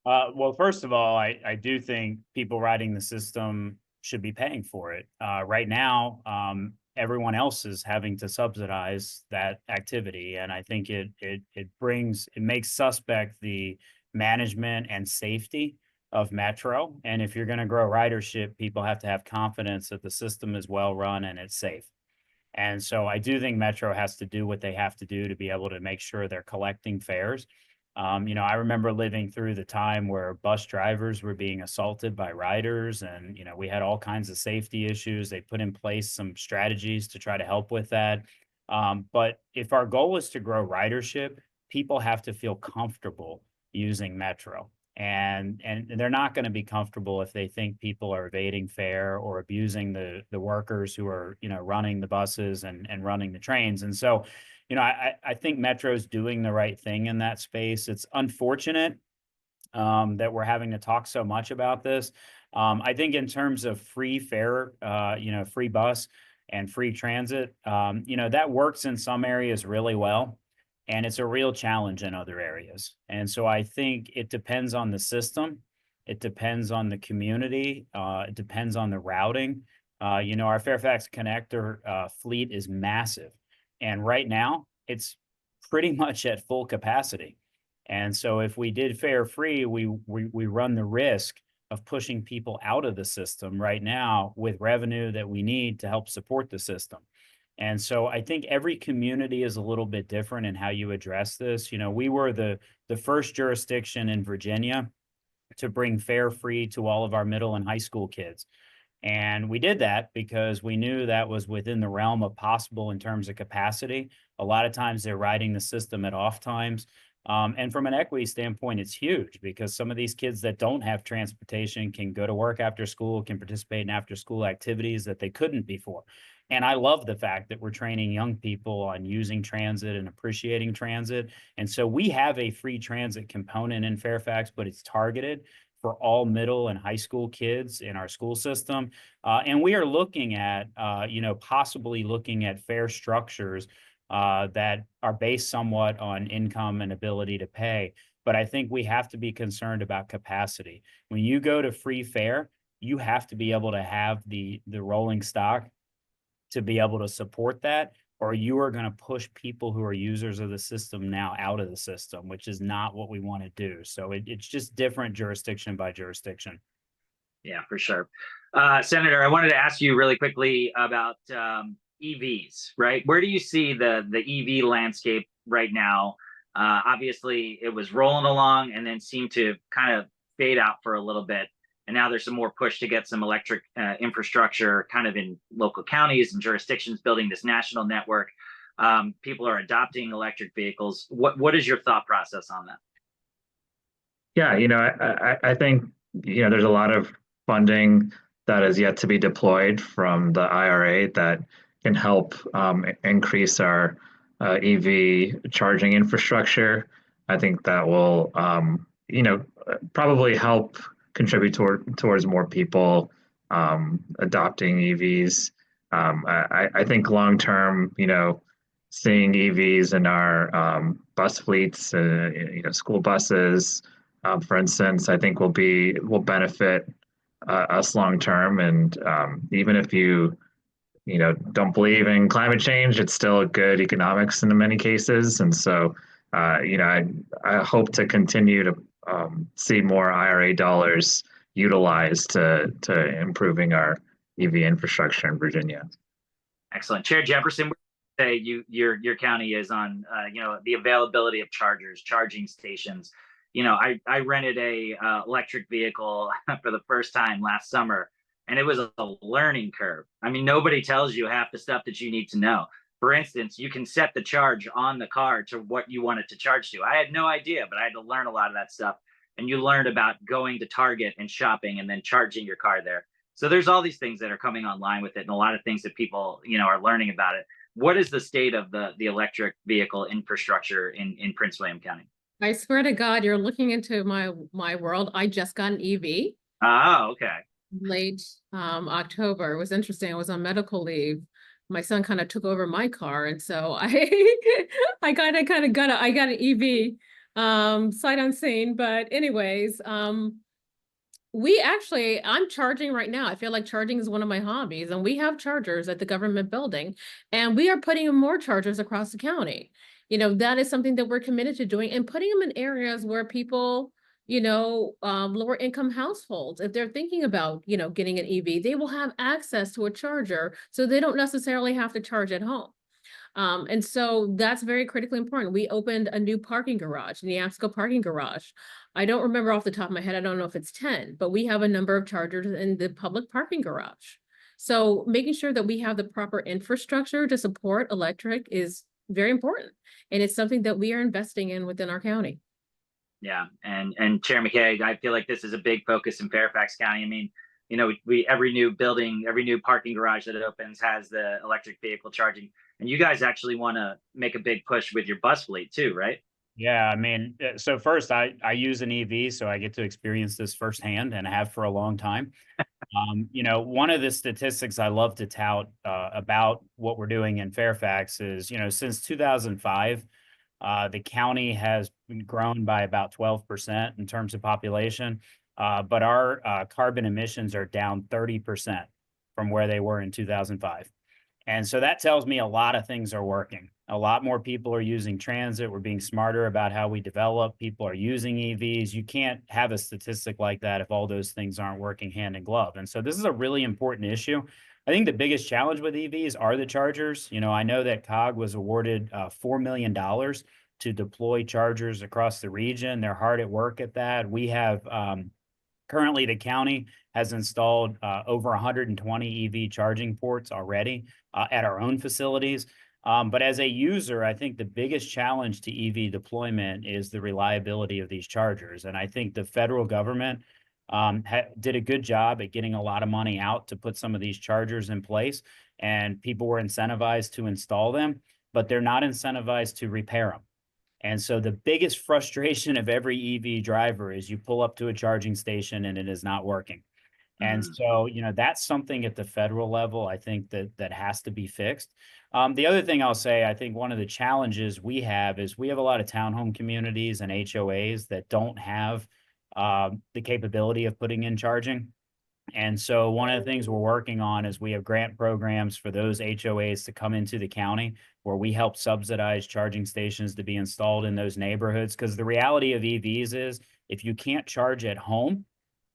Well, first of all, I do think people riding the system should be paying for it. Right now, everyone else is having to subsidize that activity. And I think it makes suspect the management and safety of Metro. And if you're going to grow ridership, people have to have confidence that the system is well run and it's safe. And so I do think Metro has to do what they have to do to be able to make sure they're collecting fares. I remember living through the time where bus drivers were being assaulted by riders, and, we had all kinds of safety issues. They put in place some strategies to try to help with that. But if our goal is to grow ridership, people have to feel comfortable using Metro. And they're not going to be comfortable if they think people are evading fare or abusing the workers who are, running the buses and running the trains. And so, I think Metro's doing the right thing in that space. It's unfortunate that we're having to talk so much about this. I think in terms of free fare, free bus and free transit, that works in some areas really well. And it's a real challenge in other areas. And so I think it depends on the system. It depends on the community. It depends on the routing. Our Fairfax connector fleet is massive. And right now, it's pretty much at full capacity. And so if we did fare free, we run the risk of pushing people out of the system right now with revenue that we need to help support the system. And so I think every community is a little bit different in how you address this. We were the first jurisdiction in Virginia to bring fare free to all of our middle and high school kids. And we did that because we knew that was within the realm of possible in terms of capacity. A lot of times they're riding the system at off times. And from an equity standpoint, it's huge because some of these kids that don't have transportation can go to work after school, can participate in after school activities that they couldn't before. And I love the fact that we're training young people on using transit and appreciating transit. And so we have a free transit component in Fairfax, but it's targeted for all middle and high school kids in our school system. And we are looking at, possibly looking at fare structures that are based somewhat on income and ability to pay. But I think we have to be concerned about capacity. When you go to free fare, you have to be able to have the rolling stock to be able to support that, or you are going to push people who are users of the system now out of the system, which is not what we want to do. So it's just different jurisdiction by jurisdiction. Yeah, for sure. Senator, I wanted to ask you really quickly about EVs, right? Where do you see the EV landscape right now? Obviously, it was rolling along and then seemed to kind of fade out for a little bit. And now there's some more push to get some electric infrastructure kind of in local counties and jurisdictions, building this national network. People are adopting electric vehicles. What is your thought process on that? Yeah, I think, there's a lot of funding that is yet to be deployed from the IRA that can help increase our EV charging infrastructure. I think that will, probably help contribute towards more people adopting EVs. I think long term, seeing EVs in our bus fleets, school buses, for instance, I think will benefit us long term. And even if you don't believe in climate change, it's still good economics in many cases. And so, I hope to continue to see more IRA dollars utilized to improving our EV infrastructure in Virginia. Excellent. Chair Jefferson, say your county is on the availability of charging stations. I rented a electric vehicle for the first time last summer, and it was a learning curve. I mean, nobody tells you half the stuff that you need to know. For instance, you can set the charge on the car to what you want it to charge to. I had no idea, but I had to learn a lot of that stuff. And you learned about going to Target and shopping and then charging your car there. So there's all these things that are coming online with it, and a lot of things that people, are learning about it. What is the state of the electric vehicle infrastructure in Prince William County? I swear to God, you're looking into my world. I just got an EV. Oh, okay. Late October. It was interesting. I was on medical leave. My son kind of took over my car, and so I got an EV sight unseen. But anyways, I'm charging right now. I feel like charging is one of my hobbies, and we have chargers at the government building, and we are putting in more chargers across the county. That is something that we're committed to doing, and putting them in areas where people, lower income households, if they're thinking about, getting an EV, they will have access to a charger, so they don't necessarily have to charge at home. And so that's very critically important. We opened a new parking garage, the Neabsco parking garage. I don't remember off the top of my head. I don't know if it's 10, but we have a number of chargers in the public parking garage. So making sure that we have the proper infrastructure to support electric is very important. And it's something that we are investing in within our county. Yeah, and Chair McKay, I feel like this is a big focus in Fairfax County. I mean, every new building, every new parking garage that it opens has the electric vehicle charging, and you guys actually want to make a big push with your bus fleet too, right? Yeah, I mean, so first I use an EV, so I get to experience this firsthand and have for a long time. One of the statistics I love to tout about what we're doing in Fairfax is, since 2005, the county has grown by about 12% in terms of population, but our carbon emissions are down 30% from where they were in 2005. And so that tells me a lot of things are working. A lot more people are using transit. We're being smarter about how we develop. People are using EVs. You can't have a statistic like that if all those things aren't working hand in glove. And so this is a really important issue. I think the biggest challenge with EVs are the chargers. I know that COG was awarded $4 million to deploy chargers across the region. They're hard at work at that. We have Currently, the county has installed over 120 EV charging ports already at our own facilities. But as a user, I think the biggest challenge to EV deployment is the reliability of these chargers. And I think the federal government did a good job at getting a lot of money out to put some of these chargers in place, and people were incentivized to install them, but they're not incentivized to repair them. And so the biggest frustration of every EV driver is you pull up to a charging station and it is not working. And so, that's something at the federal level, I think that has to be fixed. The other thing I'll say, I think one of the challenges we have is we have a lot of townhome communities and HOAs that don't have the capability of putting in charging. And so one of the things we're working on is we have grant programs for those HOAs to come into the county where we help subsidize charging stations to be installed in those neighborhoods. Because the reality of EVs is if you can't charge at home,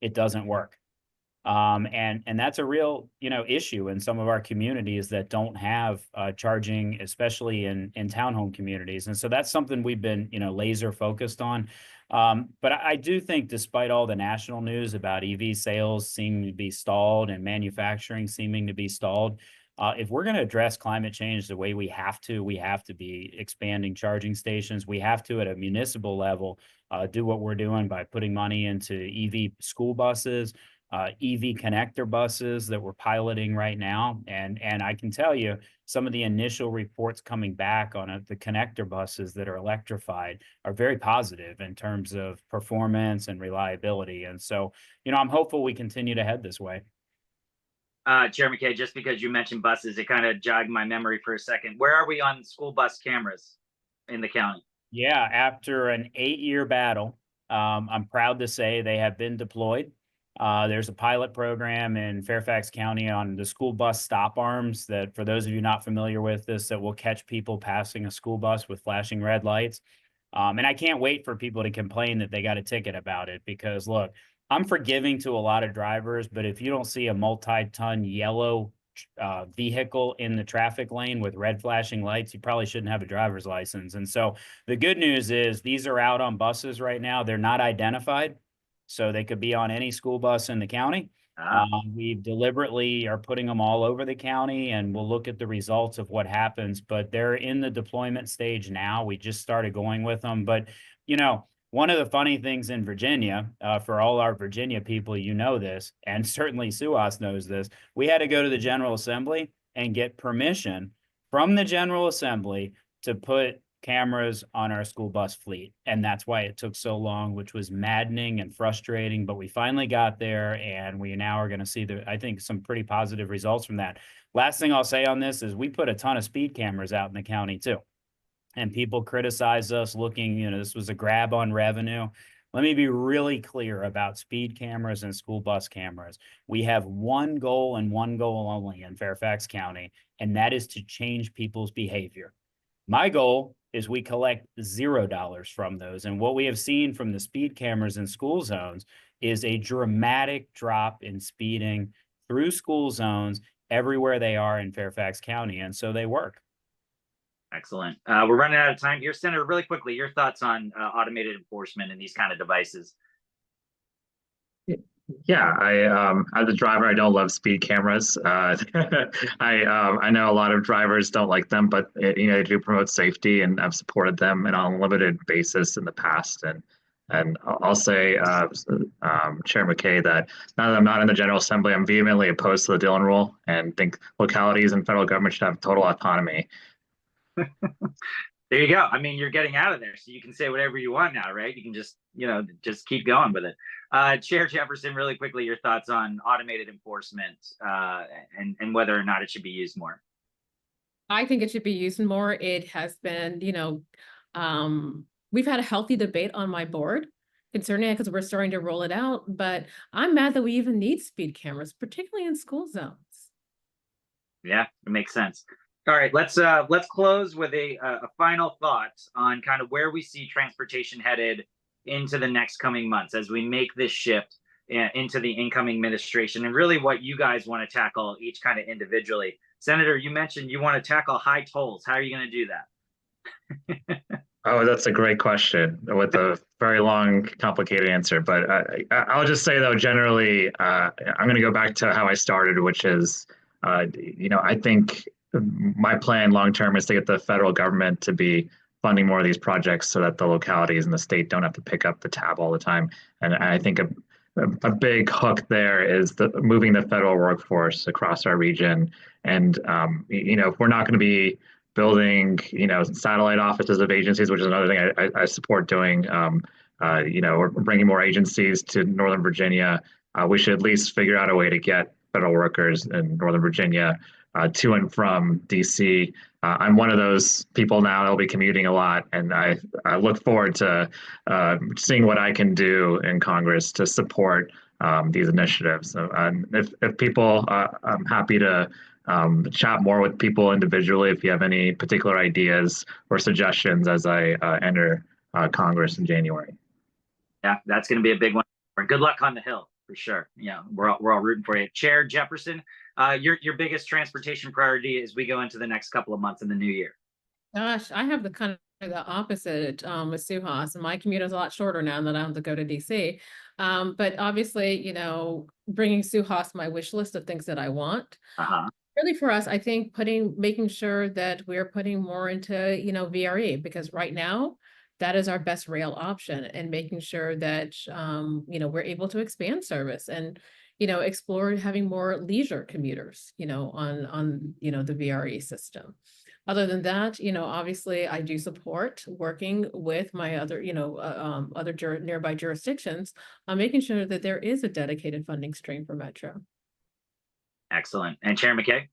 it doesn't work. And that's a real, issue in some of our communities that don't have charging, especially in townhome communities. And so that's something we've been, laser focused on. But I do think despite all the national news about EV sales seeming to be stalled and manufacturing seeming to be stalled, if we're going to address climate change the way we have to be expanding charging stations. We have to, at a municipal level, do what we're doing by putting money into EV school buses, EV connector buses that we're piloting right now. And I can tell you some of the initial reports coming back on the connector buses that are electrified are very positive in terms of performance and reliability. And so, I'm hopeful we continue to head this way. Chair McKay, just because you mentioned buses, it kind of jogged my memory for a second. Where are we on school bus cameras in the county? Yeah, after an 8-year battle, I'm proud to say they have been deployed. There's a pilot program in Fairfax County on the school bus stop arms that, for those of you not familiar with this, that will catch people passing a school bus with flashing red lights. And I can't wait for people to complain that they got a ticket about it because, look, I'm forgiving to a lot of drivers, but if you don't see a multi-ton yellow vehicle in the traffic lane with red flashing lights, you probably shouldn't have a driver's license. And so the good news is these are out on buses right now. They're not identified. So they could be on any school bus in the county. We deliberately are putting them all over the county, and we'll look at the results of what happens, but they're in the deployment stage now. We just started going with them. But, one of the funny things in Virginia, for all our Virginia people, this, and certainly Suhas knows this, we had to go to the General Assembly and get permission from the General Assembly to put cameras on our school bus fleet. And that's why it took so long, which was maddening and frustrating, but we finally got there and we now are going to see I think some pretty positive results from that. Last thing I'll say on this is we put a ton of speed cameras out in the county too. And people criticize us looking, this was a grab on revenue. Let me be really clear about speed cameras and school bus cameras. We have one goal and one goal only in Fairfax County, and that is to change people's behavior. My goal is we collect $0 from those. And what we have seen from the speed cameras in school zones is a dramatic drop in speeding through school zones everywhere they are in Fairfax County. And so they work. Excellent. We're running out of time here. Senator, really quickly, your thoughts on automated enforcement and these kind of devices. Yeah, as a driver, I don't love speed cameras. I know a lot of drivers don't like them, but they do promote safety, and I've supported them on an unlimited basis in the past. And I'll say, Chair McKay, that now that I'm not in the General Assembly, I'm vehemently opposed to the Dillon rule and think localities and federal government should have total autonomy. There you go. I mean, you're getting out of there, so you can say whatever you want now, right? You can just keep going with it. Chair Jefferson, really quickly, your thoughts on automated enforcement and whether or not it should be used more. I think it should be used more. It has been, we've had a healthy debate on my board concerning it because we're starting to roll it out, but I'm mad that we even need speed cameras, particularly in school zones. Yeah, it makes sense. All right, let's close with a final thought on kind of where we see transportation headed into the next coming months as we make this shift into the incoming administration, and really what you guys want to tackle each kind of individually. Senator, you mentioned you want to tackle high tolls. How are you going to do that? Oh, that's a great question with a very long, complicated answer. But I'll just say, though, generally, I'm going to go back to how I started, which is, I think my plan long term is to get the federal government to be funding more of these projects so that the localities and the state don't have to pick up the tab all the time. And I think a big hook there is moving the federal workforce across our region. And, if we're not going to be building, satellite offices of agencies, which is another thing I support doing. We're bringing more agencies to Northern Virginia. We should at least figure out a way to get federal workers in Northern Virginia to and from DC. I'm one of those people now that'll be commuting a lot, and I look forward to seeing what I can do in Congress to support these initiatives. So, if people, I'm happy to chat more with people individually if you have any particular ideas or suggestions as I enter Congress in January. Yeah, that's going to be a big one. Good luck on the Hill for sure. Yeah, we're all rooting for you. Chair Jefferson, your biggest transportation priority as we go into the next couple of months in the new year. Gosh, I have the kind of the opposite with Suhas, and my commute is a lot shorter now that I don't have to go to DC. But obviously, bringing Suhas my wish list of things that I want. Really for us, I think making sure that we're putting more into, VRE, because right now that is our best rail option, and making sure that, we're able to expand service and, explore having more leisure commuters, on the VRE system. Other than that, obviously I do support working with my other, nearby jurisdictions on making sure that there is a dedicated funding stream for Metro. Excellent. And Chair McKay?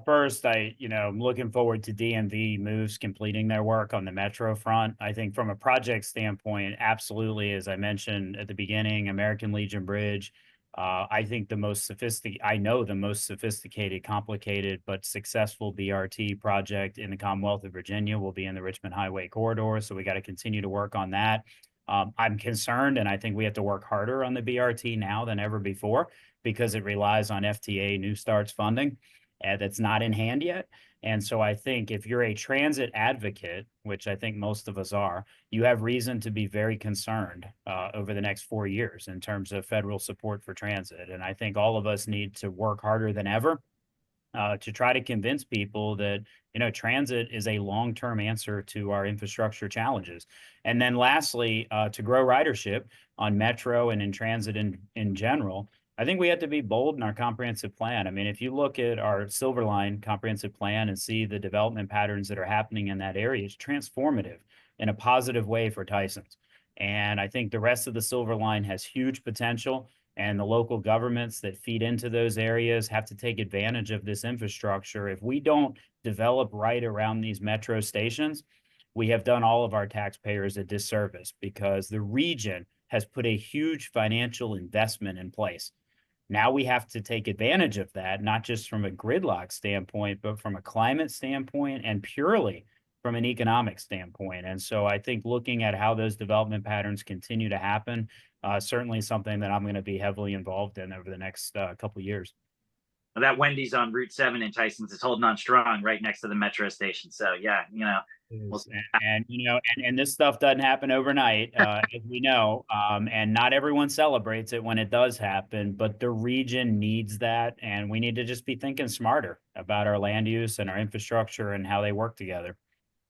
First, I'm looking forward to DMV moves completing their work on the Metro front. I think from a project standpoint, absolutely, as I mentioned at the beginning, American Legion Bridge, I think the most sophisticated, complicated, but successful BRT project in the Commonwealth of Virginia will be in the Richmond Highway Corridor. So we got to continue to work on that. I'm concerned, and I think we have to work harder on the BRT now than ever before, because it relies on FTA New Starts funding that's not in hand yet. And so I think if you're a transit advocate, which I think most of us are, you have reason to be very concerned over the next 4 years in terms of federal support for transit. And I think all of us need to work harder than ever to try to convince people that, transit is a long-term answer to our infrastructure challenges. And then lastly, to grow ridership on Metro and in transit in general, I think we have to be bold in our comprehensive plan. I mean, if you look at our Silver Line comprehensive plan and see the development patterns that are happening in that area, it's transformative in a positive way for Tysons. And I think the rest of the Silver Line has huge potential, and the local governments that feed into those areas have to take advantage of this infrastructure. If we don't develop right around these metro stations, we have done all of our taxpayers a disservice, because the region has put a huge financial investment in place. Now we have to take advantage of that, not just from a gridlock standpoint, but from a climate standpoint and purely from an economic standpoint. And so I think looking at how those development patterns continue to happen, certainly something that I'm going to be heavily involved in over the next couple of years. Well, that Wendy's on Route 7 in Tysons is holding on strong right next to the metro station. So yeah, and this stuff doesn't happen overnight, as we know, and not everyone celebrates it when it does happen, but the region needs that, and we need to just be thinking smarter about our land use and our infrastructure and how they work together.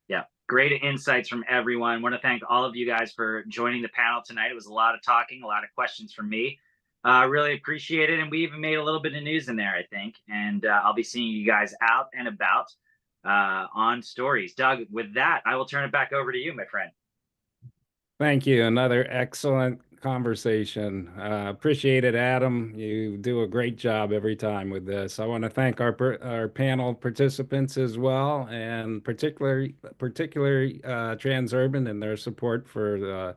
Yeah, great insights from everyone. I want to thank all of you guys for joining the panel tonight. It was a lot of talking, a lot of questions from me. Really appreciate it, and we even made a little bit of news in there, I think, and I'll be seeing you guys out and about on stories. Doug, with that, I will turn it back over to you, my friend. Thank you. Another excellent conversation. Appreciate it, Adam. You do a great job every time with this. I want to thank our panel participants as well, and particularly Transurban and their support for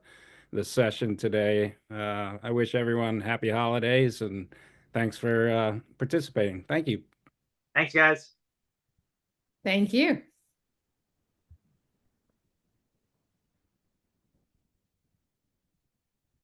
the session today. I wish everyone happy holidays, and thanks for participating. Thank you. Thanks, guys. Thank you.